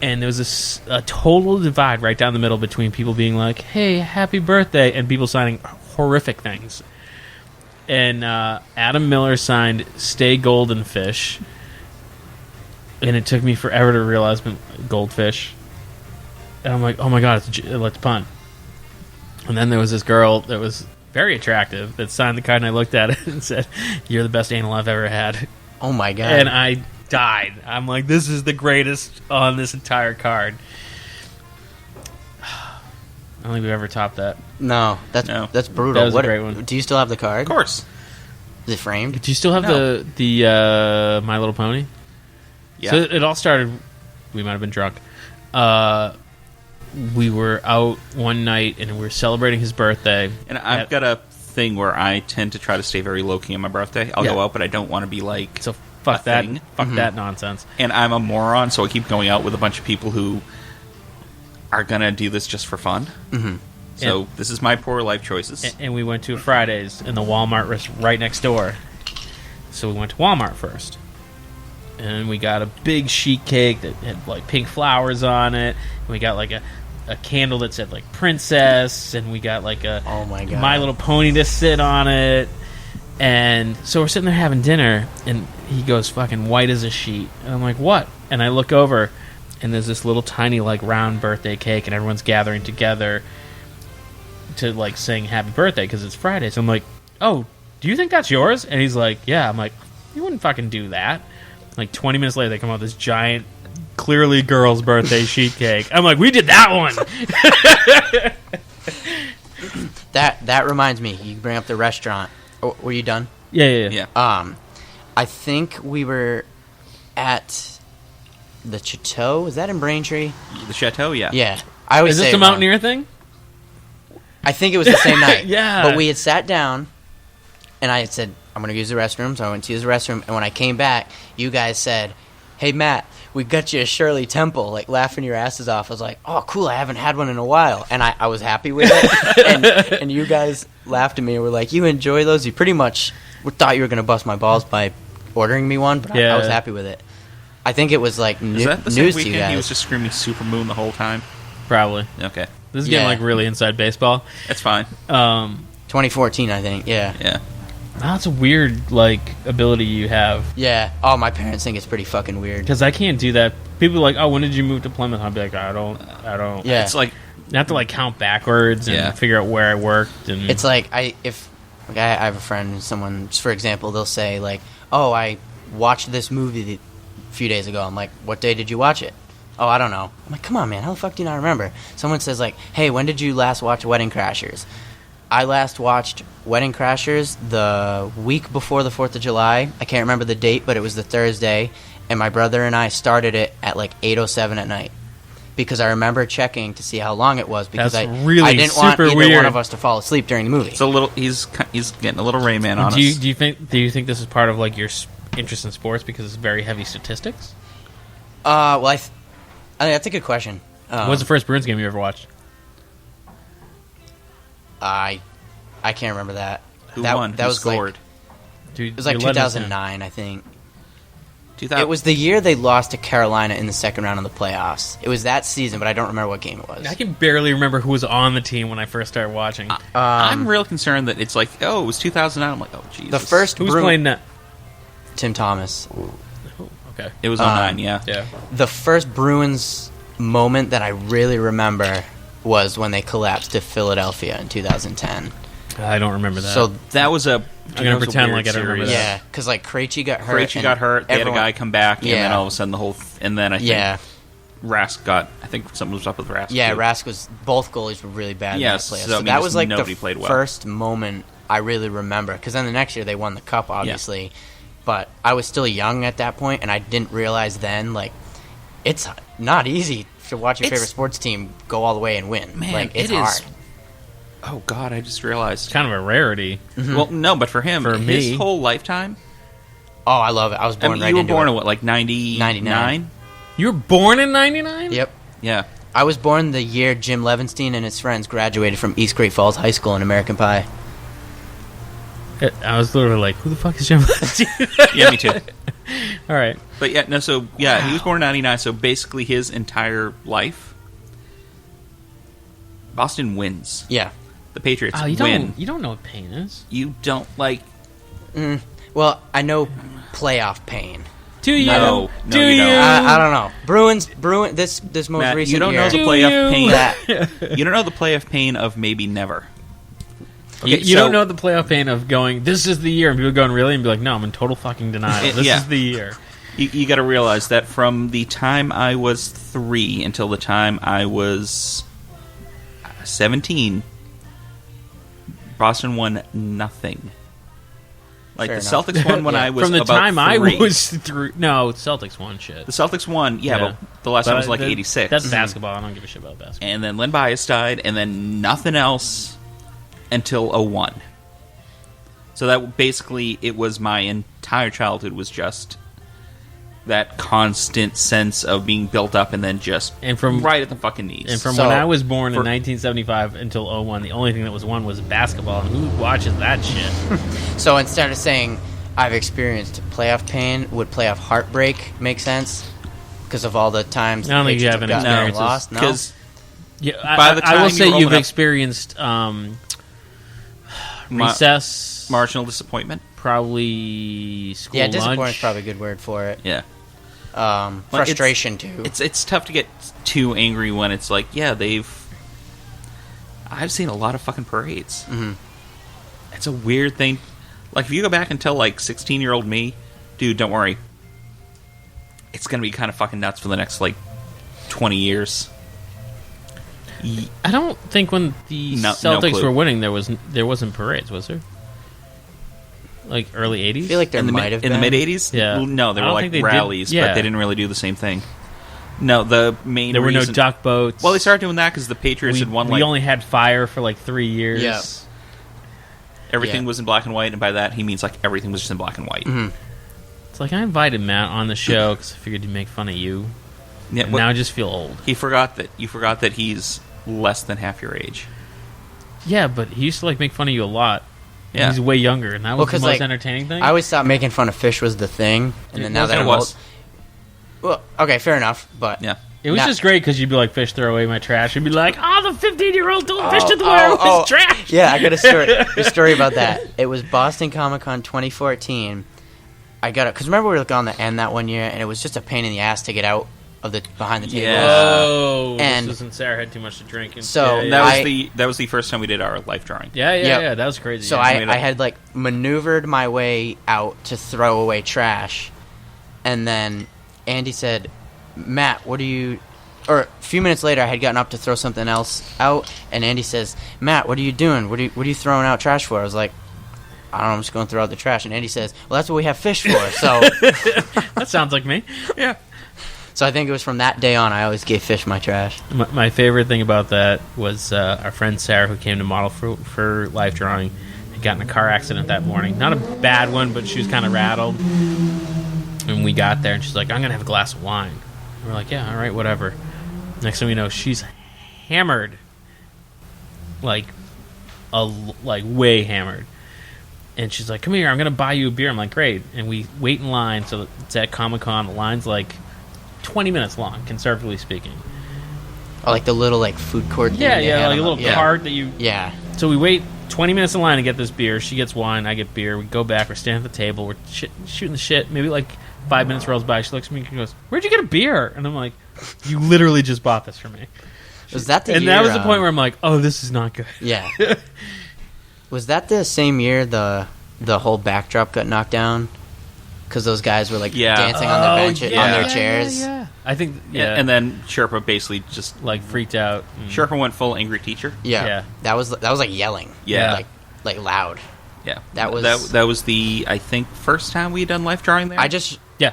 And there was a total divide right down the middle between people being like, hey, happy birthday, and people signing horrific things. And Adam Miller signed Stay Golden Fish. And it took me forever to realize goldfish. And I'm like, oh my God, let's punt. And then there was this girl that was very attractive that signed the card, and I looked at it and said, you're the best anal I've ever had. Oh my God. And I died. I'm like, this is the greatest on this entire card. I don't think we've ever topped that. No, that's brutal. That was a great one. Do you still have the card? Of course. Is it framed? Do you still have No. the My Little Pony? Yeah. So it all started. We might have been drunk. We were out one night and we were celebrating his birthday. And I've got a thing where I tend to try to stay very low key on my birthday. I'll go out, but I don't want to be like. So fuck a that. thing. Fuck that nonsense. And I'm a moron, so I keep going out with a bunch of people who are gonna do this just for fun. Mm-hmm. So And- this is my poor life choices. And we went to a Fridays, and the Walmart was right next door. So we went to Walmart first. And we got a big sheet cake that had, like, pink flowers on it. And we got, like, a candle that said, like, princess. And we got, like, a Oh my God. My Little Pony to sit on it. And so we're sitting there having dinner, and he goes fucking white as a sheet. And I'm like, what? And I look over, and there's this little tiny, like, round birthday cake, and everyone's gathering together to, like, sing happy birthday because it's Friday. So I'm like, oh, do you think that's yours? And he's like, yeah. I'm like, you wouldn't fucking do that. Like 20 minutes later, they come out with this giant, clearly girl's birthday sheet cake. I'm like, we did that one. That reminds me. You bring up the restaurant. Oh, were you done? Yeah. Yeah. I think we were at the Chateau. Is that in Braintree? The Chateau, yeah. Yeah. I always Is this say the it wrong. Mountaineer thing? I think it was the same night. Yeah. But we had sat down, and I had said, I'm going to use the restroom. So I went to use the restroom. And when I came back, you guys said, hey, Matt, we got you a Shirley Temple, like laughing your asses off. I was like, oh, cool. I haven't had one in a while. And I was happy with it. and you guys laughed at me and were like, you enjoy those? You pretty much thought you were going to bust my balls by ordering me one, but I was happy with it. I think it was like Is that the same news to you weekend guys. he was just screaming Supermoon the whole time? Probably. Okay. This is getting, Yeah. like, really inside baseball. That's fine. 2014, I think. Yeah. Yeah. That's a weird, like, ability you have. Yeah. Oh, my parents think it's pretty fucking weird. Because I can't do that. People are like, oh, when did you move to Plymouth? I'll be like, I don't. Yeah. It's like, I have to, like, count backwards and Yeah. figure out where I worked. And It's like I have a friend, someone, for example, they'll say like, "Oh, I watched this movie a few days ago." I'm like, "What day did you watch it?" Oh, I don't know. I'm like, come on, man. How the fuck do you not remember? Someone says, like, hey, when did you last watch Wedding Crashers? I last watched Wedding Crashers the week before the 4th of July. I can't remember the date, but it was the Thursday. And my brother and I started it at like 8:07 at night. Because I remember checking to see how long it was. Because That's I really didn't want super either weird. one of us to fall asleep during the movie. It's a little. He's getting a little Rain Man on Do you, us. do you think this is part of like your interest in sports because it's very heavy statistics? Well, I think that's a good question. What was the first Bruins game you ever watched? I can't remember that. Who that, won? That Who was scored? Like, Dude, it was like you let us in. 2009, I think. 2000. It was the year they lost to Carolina in the second round of the playoffs. It was that season, but I don't remember what game it was. I can barely remember who was on the team when I first started watching. I'm real concerned that it's like, oh, it was 2009. I'm like, oh, Jesus. The first Who was playing net? Tim Thomas. Oh, okay. It was 09, yeah. Yeah. The first Bruins moment that I really remember was when they collapsed to Philadelphia in 2010. I don't remember that. So That was a. I'm gonna pretend like I don't remember that. yeah, because like Krejci got hurt. Krejci got hurt. They had a guy come back, and then Yeah. all of a sudden the whole. And then I think Yeah, Rask got. I think something was up with Rask. yeah. too. Rask was both goalies were really bad. Yes, in that playoff. so, I mean, that just was like nobody the played well. first moment I really remember. Because then the next year they won the cup, obviously. But I was still young at that point, and I didn't realize then like it's not easy to watch your It's- favorite sports team go all the way and win. Man, like it's it is- hard. Oh God, I just realized. It's kind of a rarity. Well, no, but for him, For his me- whole lifetime. Oh, I love it. I was I born mean, right you were into born it. in what, like 99? 99. You were born in '99. Yep. Yeah. I was born the year Jim Levinstein and his friends graduated from East Great Falls High School in American Pie. I was literally like, "Who the fuck is Jim?" Yeah, me too. All right. But yeah, no. So yeah, he was born in '99. So basically, his entire life, Boston wins. Yeah. The Patriots Oh, you win. don't know what pain is. You don't like. Well, I know playoff pain. Do you? No, Do you don't. I don't know. Bruins. This most Matt, recent you don't year. know the Do playoff you? pain. that. You don't know the playoff pain of maybe never. You don't know the playoff pain of going, this is the year, and people going, really? And be like, no, I'm in total fucking denial. This Yeah. is the year. You got to realize that from the time I was 3 until the time I was 17, Boston won nothing. Like Fair the enough. Celtics won when Yeah. I was From the about time 3. I was through. No, Celtics won shit. The Celtics won, yeah, Yeah. but the last time was like that- 86. That's basketball. I don't give a shit about basketball. And then Len Bias died, and then nothing else until 01. So that basically, it was my entire childhood was just that constant sense of being built up and then just And from- right at the fucking knees. And from So, when I was born in for- 1975 until 01, the only thing that was won was basketball. And who watches that shit? So instead of saying I've experienced playoff pain, would playoff heartbreak make sense? Because of all the times I don't the think you Patriots have any gotten experiences. lost. No? because Yeah, By the I will time say you're you've old enough- experienced recess, marginal disappointment. probably school yeah, disappointment's lunch. probably a good word for it. Yeah, Frustration too. it's tough to get too angry when it's like, yeah, I've seen a lot of fucking parades. Mm-hmm. It's a weird thing. Like if you go back and tell like 16-year-old me, dude, don't worry, it's gonna be kind of fucking nuts for the next like 20 years. I don't think when the No Celtics clue. were winning, there wasn't parades, was there? Like early 80s? I feel like there in the might have in the been. mid 80s. Yeah. Well, no, there I were don't like think they did- rallies, yeah. but they didn't really do the same thing. No, the main there were no reason, duck boats. Well, they started doing that because the Patriots had won we like only had fire for like 3 years. Yeah. everything Yeah. was in black and white, and by that he means like everything was just in black and white. Mm-hmm. It's like I invited Matt on the show because I figured he'd make fun of you. Yeah, And what- now I just feel old. you forgot that he's less than half your age. Yeah, but he used to like make fun of you a lot. And Yeah. he's way younger, and that was Well, the 'cause, most like, entertaining thing. I always thought making fun of fish was the thing, and then now that it I'm was. old, well, okay, fair enough, but Yeah. It was Nah. just great because you'd be like, "Fish, throw away my trash." You'd be like, "Oh, the 15-year-old told Fish to throw away his trash." Yeah, I got a story about that. It was Boston Comic Con 2014. I got it because remember we were on the end that one year, and it was just a pain in the ass to get out of the behind the table. Yeah. Oh, And- this was when Sarah had too much to drink. And, So, yeah, That was the first time we did our life drawing. yeah, Yep. that was crazy. So yeah. I had like maneuvered my way out to throw away trash, and then Andy said, Matt, what are you... Or a few minutes later, I had gotten up to throw something else out, and Andy says, Matt, what are you doing? What are you throwing out trash for? I was like, I don't know, I'm just going to throw out the trash. And Andy says, well, that's what we have fish for. So That sounds like me. Yeah. so I think it was from that day on, I always gave fish my trash. My favorite thing about that was our friend Sarah, who came to model for Life Drawing, had gotten in a car accident that morning. Not a bad one, but she was kind of rattled. And we got there, and she's like, I'm going to have a glass of wine. And we're like, yeah, all right, whatever. Next thing we know, she's hammered. Like way hammered. And she's like, come here, I'm going to buy you a beer. I'm like, great. And we wait in line. So it's at Comic-Con. The line's like 20 minutes long, conservatively speaking. Or like the little like food court thing. Yeah, they yeah, had like a on little the- cart that you... Yeah. So we wait 20 minutes in line to get this beer. She gets wine, I get beer. We go back, we're standing at the table, we're shooting the shit. Maybe like 5 minutes rolls by. She looks at me and goes, where'd you get a beer? And I'm like, you literally just bought this for me. Was that the And year... that was the point where I'm like, oh, this is not good. Yeah. Was that the same year the whole backdrop got knocked down? Because those guys were like dancing on their bench, on their chairs. Yeah. I think, And then Sherpa basically just like freaked out. Sherpa went full angry teacher. Yeah. Yeah. That was like yelling. Yeah. Like loud. Yeah, That was- that was the, I think, first time we had done life drawing there. I just Yeah.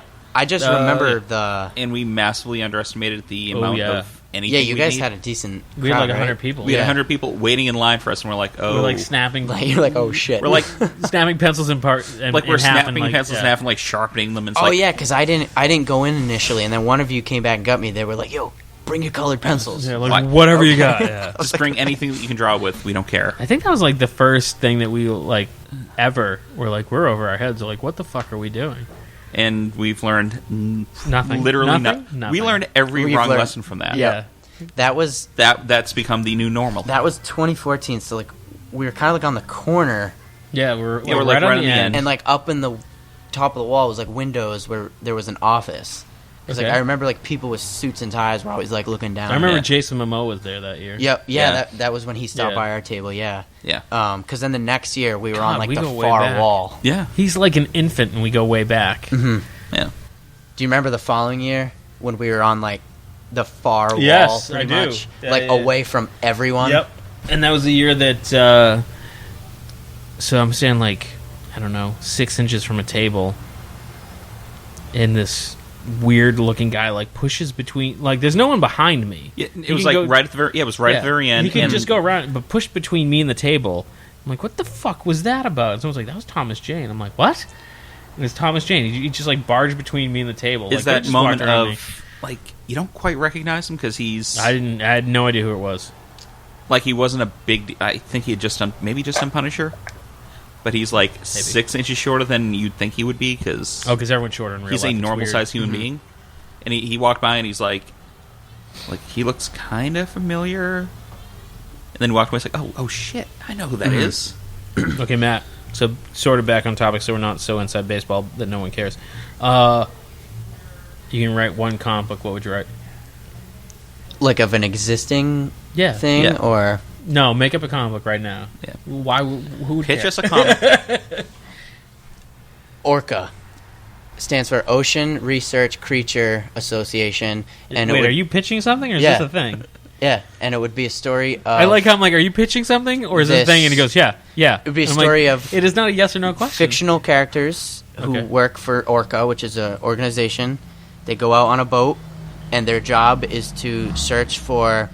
remember yeah. the... and we massively underestimated the amount yeah. of anything. Yeah, you guys need. had a decent We had crowd, like 100 right? people. We had Yeah. 100 people waiting in line for us, and we're like, oh, We're like snapping, Like, you're like, oh shit. we're like, snapping pencils in part, and like we're in half snapping and, like, pencils in yeah. half and like sharpening them. And it's oh like, yeah, because I didn't go in initially, and then one of you came back and got me. They were like, yo, bring your colored pencils. Yeah, like What? whatever you got. Yeah. just bring anything that you can draw with. We don't care. I think that was like the first thing that we like ever were like, we're over our heads. We're like, what the fuck are we doing? And we've learned Nothing. literally Nothing? nothing. Nothing. We learned every We've wrong learned- lesson from that. Yeah. That was That's become the new normal. 2014. So like we were kind of like on the corner, Yeah, we're like, right on the end. and like up in the top of the wall was like windows where there was an office. Because Okay. like I remember like people with suits and ties were always like looking down. I remember Yeah. Jason Momoa was there that year. Yep. Yeah. Yeah. That was when he stopped Yeah. by our table. Yeah. Yeah. Because then the next year we were God, on like we the go way far back. wall. Yeah. He's like an infant, and we go way back. Mm-hmm. Yeah. Do you remember the following year when we were on like the far Yes, wall, pretty I do. much, Yeah, like yeah, yeah. away from everyone? Yep. And that was the year that. So I'm standing like, I don't know, 6 inches from a table, and this weird-looking guy like pushes between. Like, there's no one behind me. Yeah, He it was can like go- right at the very. Yeah, it was right at the very end. He could and just go around, but pushed between me and the table. I'm like, what the fuck was that about? And someone's like, that was Thomas Jane. I'm like, what? And it's Thomas Jane. He just like barged between me and the table. Is Like, they that just moment walked around me. of like you don't quite recognize him because he's I had no idea who it was. like he wasn't a big. I think he had just done Punisher, but he's like 6 inches shorter than you'd think he would be because Oh, because everyone's shorter in real he's life. a It's normal weird. sized human being. And he walked by and he's like he looks kind of familiar. And then he walked away. It's like, oh shit, I know who that is. Okay, Matt. So sort of back on topic, so we're not so inside baseball that no one cares. You can write one comic book. What would you write? Like of an existing Yeah. thing, Yeah. or No, make up a comic book right now. Yeah. Why? Who would Pitch care? us a comic. ORCA stands for Ocean Research Creature Association, and it Wait, would, are you pitching something, or is Yeah. this a thing? yeah, and it would be a story of I like how I'm like, are you pitching something, or is this a This- thing? And he goes, yeah. It would be a story of It is not a yes or no question. fictional characters who Okay. work for ORCA, which is an organization. They go out on a boat, and their job is to search for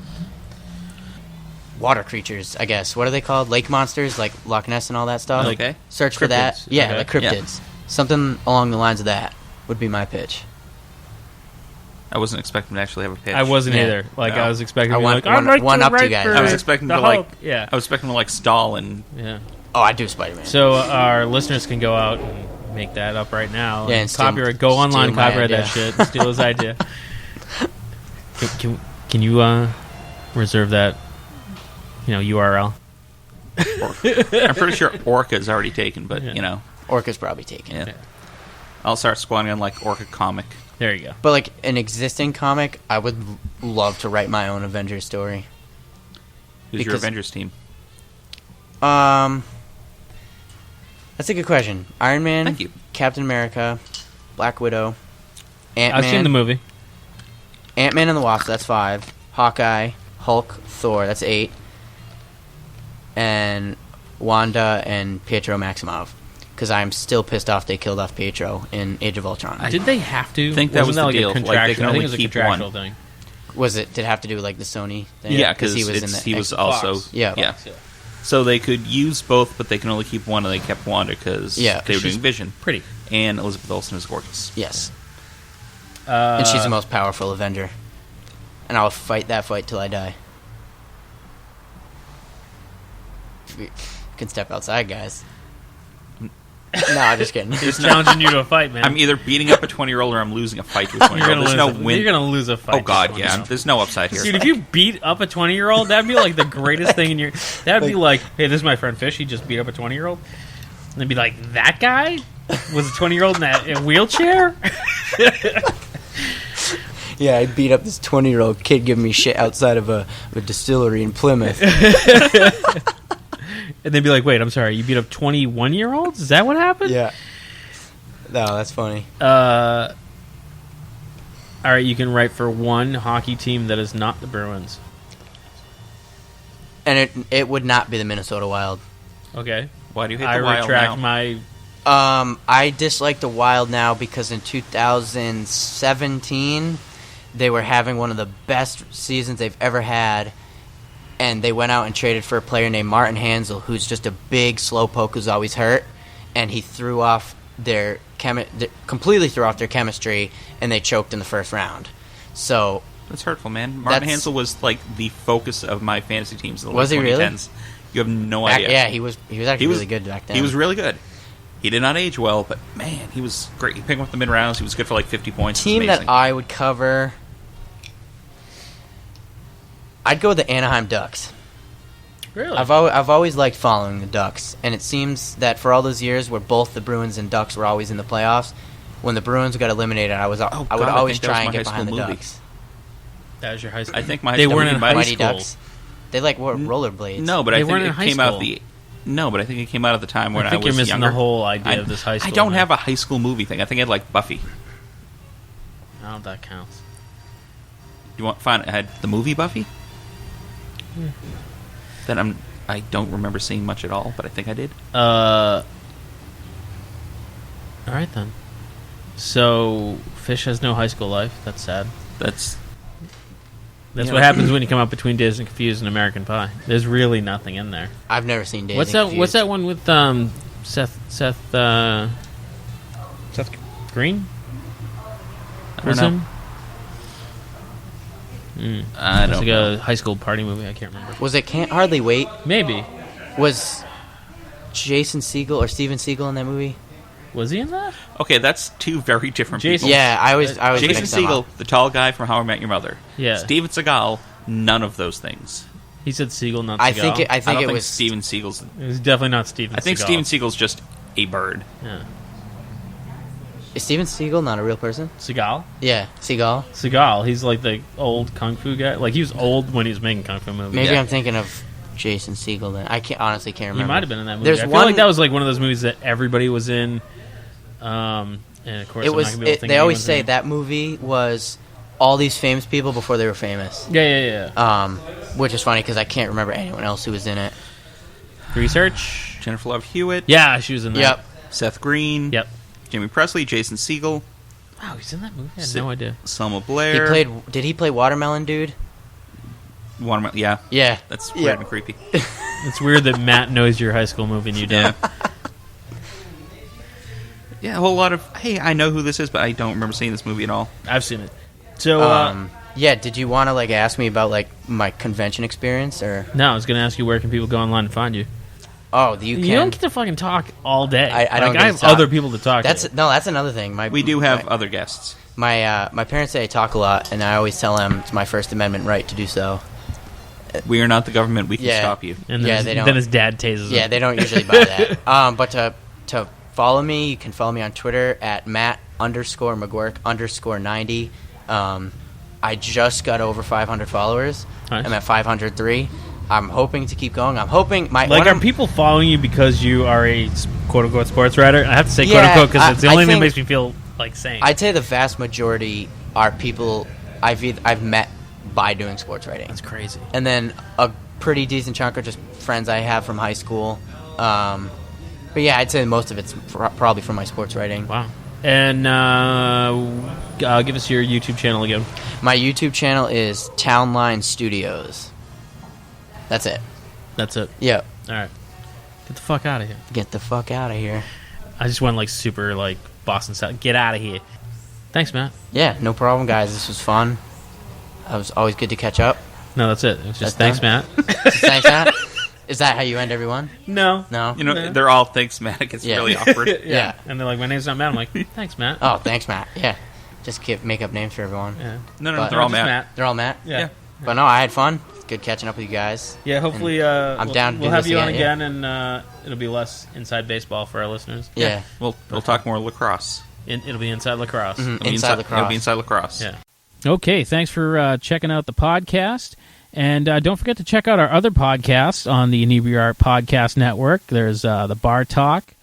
water creatures, I guess. What are they called? Lake monsters, like Loch Ness and all that stuff? Okay. Search for that. Cryptids. Yeah, Okay. like cryptids. Something along the lines of that would be my pitch. I wasn't expecting to actually have a pitch. I wasn't Yeah. either. Like No. I was expecting. I to be want like, I'd like one to up to write guys. for I was expecting the to, like- Hulk. Yeah. I was expecting to like stall and Yeah. Oh, I do Spider-Man. So our listeners can go out and make that up right now. Yeah, and steal- copyright. Go online, steal my copyright that idea. shit. Steal his idea. Can you reserve that? URL. I'm pretty sure Orca is already taken, but Yeah. ORCA's probably taken. Yeah. I'll start squatting on like Orca comic. There you go. But like an existing comic, I would love to write my own Avengers story. Who's your Because- Avengers team? That's a good question. Iron Man, Thank you. Captain America, Black Widow, Ant-Man. I've seen the movie. Ant-Man and the Wasp, that's 5. Hawkeye, Hulk, Thor, that's 8. And Wanda and Pietro Maximoff. Because I'm still pissed off they killed off Pietro in Age of Ultron. Did they have to? I think that was the like deal. A Like, they contractual, can I think only it was a keep contractual one. thing. Did it have to do with like the Sony thing? Yeah, because he was in the he was Fox. also Yeah. So they could use both, but they can only keep one, and they kept Wanda because they were she's doing Vision. Pretty. And Elizabeth Olsen is gorgeous. Yes. And she's the most powerful Avenger. And I'll fight that fight till I die. You can step outside, guys. No, I'm just kidding. He's challenging you to a fight, man. I'm either beating up a 20-year-old or I'm losing a fight with a 20-year-old. There's no win. You're gonna lose a fight. Oh God, with a yeah. 20-year-old. There's no upside here. Dude, if you beat up a 20-year-old, that'd be like the greatest thing in your. That'd be like, hey, this is my friend Fish. He just beat up a 20-year-old. And they'd be like, that guy was a 20-year-old in a wheelchair. Yeah, I beat up this 20-year-old kid giving me shit outside of a distillery in Plymouth. And they'd be like, wait, I'm sorry, you beat up 21-year-olds? Is that what happened? Yeah. No, that's funny. All right, you can write for one hockey team that is not the Bruins. And it would not be the Minnesota Wild. Okay. Why do you hate I the Wild retract now? my. I dislike the Wild now because in 2017 they were having one of the best seasons they've ever had, and they went out and traded for a player named Martin Hansel, who's just a big slowpoke who's always hurt, and he threw off completely threw off their chemistry, and they choked in the first round. So That's hurtful, man. Martin Hansel was like the focus of my fantasy teams in the Was he really? 2010s. You have no idea. yeah, he was actually really good back then. He was really good. He did not age well, but man, he was great. He picked him up the mid rounds. He was good for like 50 points. Team It was amazing. that I would cover. I'd go with the Anaheim Ducks. Really? I've always liked following the Ducks, and it seems that for all those years where both the Bruins and Ducks were always in the playoffs, when the Bruins got eliminated, I would God, always I think that was try and my get high behind the school movie. Ducks. That was your high school. I think my They that weren't would in be my- high Mighty school. Ducks. They like rollerblades. No, but They I think weren't in it high came out school. the. No, but I think it came out at the time when I think was you're missing younger. the whole idea of this high school. I don't man. have a high school movie thing. I think I had like Buffy. Oh, that counts. You want find I had the movie Buffy? Then I don't remember seeing much at all, but I think I did. All right then. So Fish has no high school life. That's sad. That's That's Yeah. what happens when you come up between Dazed and Confused and American Pie. There's really nothing in there. I've never seen Days. What's that one with Seth Green? I don't know. I It's don't like know. a high school party movie. I can't remember. Was it Can't Hardly Wait? Maybe. Was Jason Segel or Steven Segel in that movie? Was he in that? Okay, that's two very different Jason- people. Yeah, I was Jason mixed them Segel, up. the tall guy from How I Met Your Mother. Yeah. Steven Seagal, none of those things. He said Siegel, not I Seagal. think it, I I think don't it think was Steven Seagal's. It was definitely not Steven I think Seagal. Steven Seagal's just a bird. Yeah. Is Steven Segel not a real person? Seagal? Yeah, Seagal. Seagal. He's like the old kung fu guy. Like, he was old when he was making kung fu movies. Maybe Yeah. I'm thinking of Jason Segel. Then I honestly can't He remember. might have been in that movie. There's I feel one. like that was like one of those movies that everybody was in. And of course, It I'm was. not gonna be able to think They of always anyone's say name. that movie was all these famous people before they were famous. Yeah. Which is funny because I can't remember anyone else who was in it. Research. Jennifer Love Hewitt. Yeah, she was in that. Yep. Seth Green. Yep. Jamie Presley. Jason Segel. Wow, he's in that movie. I had Sid- no idea. Selma He Blair. played. Did he play Watermelon Dude? Yeah, Yeah. that's Yeah. weird and creepy. It's weird that Matt knows your high school movie and you don't. Yeah. Yeah, a whole lot of, hey, I know who this is, but I don't remember seeing this movie at all. I've seen it. So, Yeah. Did you want to ask me about my convention experience or? no, I was going to ask you where can people go online and find you. Oh, you can. You don't get to fucking talk all day. I don't get I to have talk. other people to talk That's to. no. That's another thing. We do have other guests. My parents say I talk a lot, and I always tell them it's my First Amendment right to do so. We are not the government. We can Yeah. stop you. And then, Yeah, his, they don't- then his dad tases Yeah, him. they don't usually buy that. But to follow me, you can follow me on Twitter at Matt_McGuirk_90. I just got over 500 followers. Nice. I'm at 503. I'm hoping to keep going. I'm hoping Are people following you because you are a quote-unquote sports writer? I have to say Yeah, quote-unquote because it's the I only thing that think- makes me feel sane. I'd say the vast majority are people I've met by doing sports writing. That's crazy. And then a pretty decent chunk are just friends I have from high school. But yeah, I'd say most of it's probably from my sports writing. Wow. And give us your YouTube channel again. My YouTube channel is Townline Studios. That's it. That's it. Yep. All right. Get the fuck out of here. Get the fuck out of here. I just went like super like Boston style. Get out of here. Thanks, Matt. Yeah, no problem, guys. This was fun. It was always good to catch up. No, that's it. It was just That's thanks, done? Matt. Thanks, Matt. Is that how you end everyone? No. No? You know, they're all thanks, Matt. It gets Yeah. really awkward. Yeah. And they're like, my name's not Matt. I'm like, thanks, Matt. Oh, thanks, Matt. Yeah. Just make up names for everyone. Yeah. No, But- they're all Just Matt. They're all Matt? Yeah. But no, I had fun. It's good catching up with you guys. Yeah, hopefully I'm down to we'll do have this you on again, again, and it'll be less inside baseball for our listeners. Yeah. We'll talk more lacrosse. It'll be inside lacrosse. Mhm. It'll be Inside lacrosse. It'll be inside lacrosse. Yeah. Okay, thanks for checking out the podcast. And don't forget to check out our other podcasts on the Inebri-Art Podcast Network. There's the Bar Talk.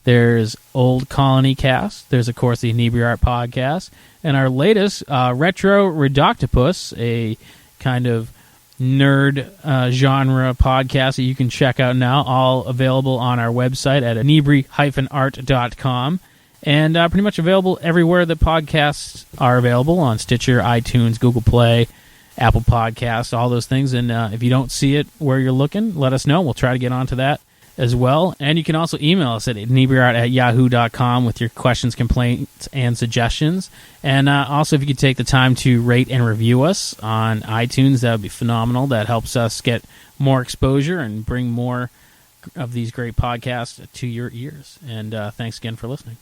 There's Old Colony Cast. There's, of course, the Inebri-Art Podcast. And our latest, Retro Redoctopus, a kind of nerd genre podcast that you can check out now, all available on our website at inebri-art.com. And pretty much available everywhere that podcasts are available, on Stitcher, iTunes, Google Play, Apple Podcasts, all those things. And if you don't see it where you're looking, let us know. We'll try to get onto that as well. And you can also email us at inebriart@yahoo.com with your questions, complaints, and suggestions. And also, if you could take the time to rate and review us on iTunes, that would be phenomenal. That helps us get more exposure and bring more of these great podcasts to your ears. And thanks again for listening.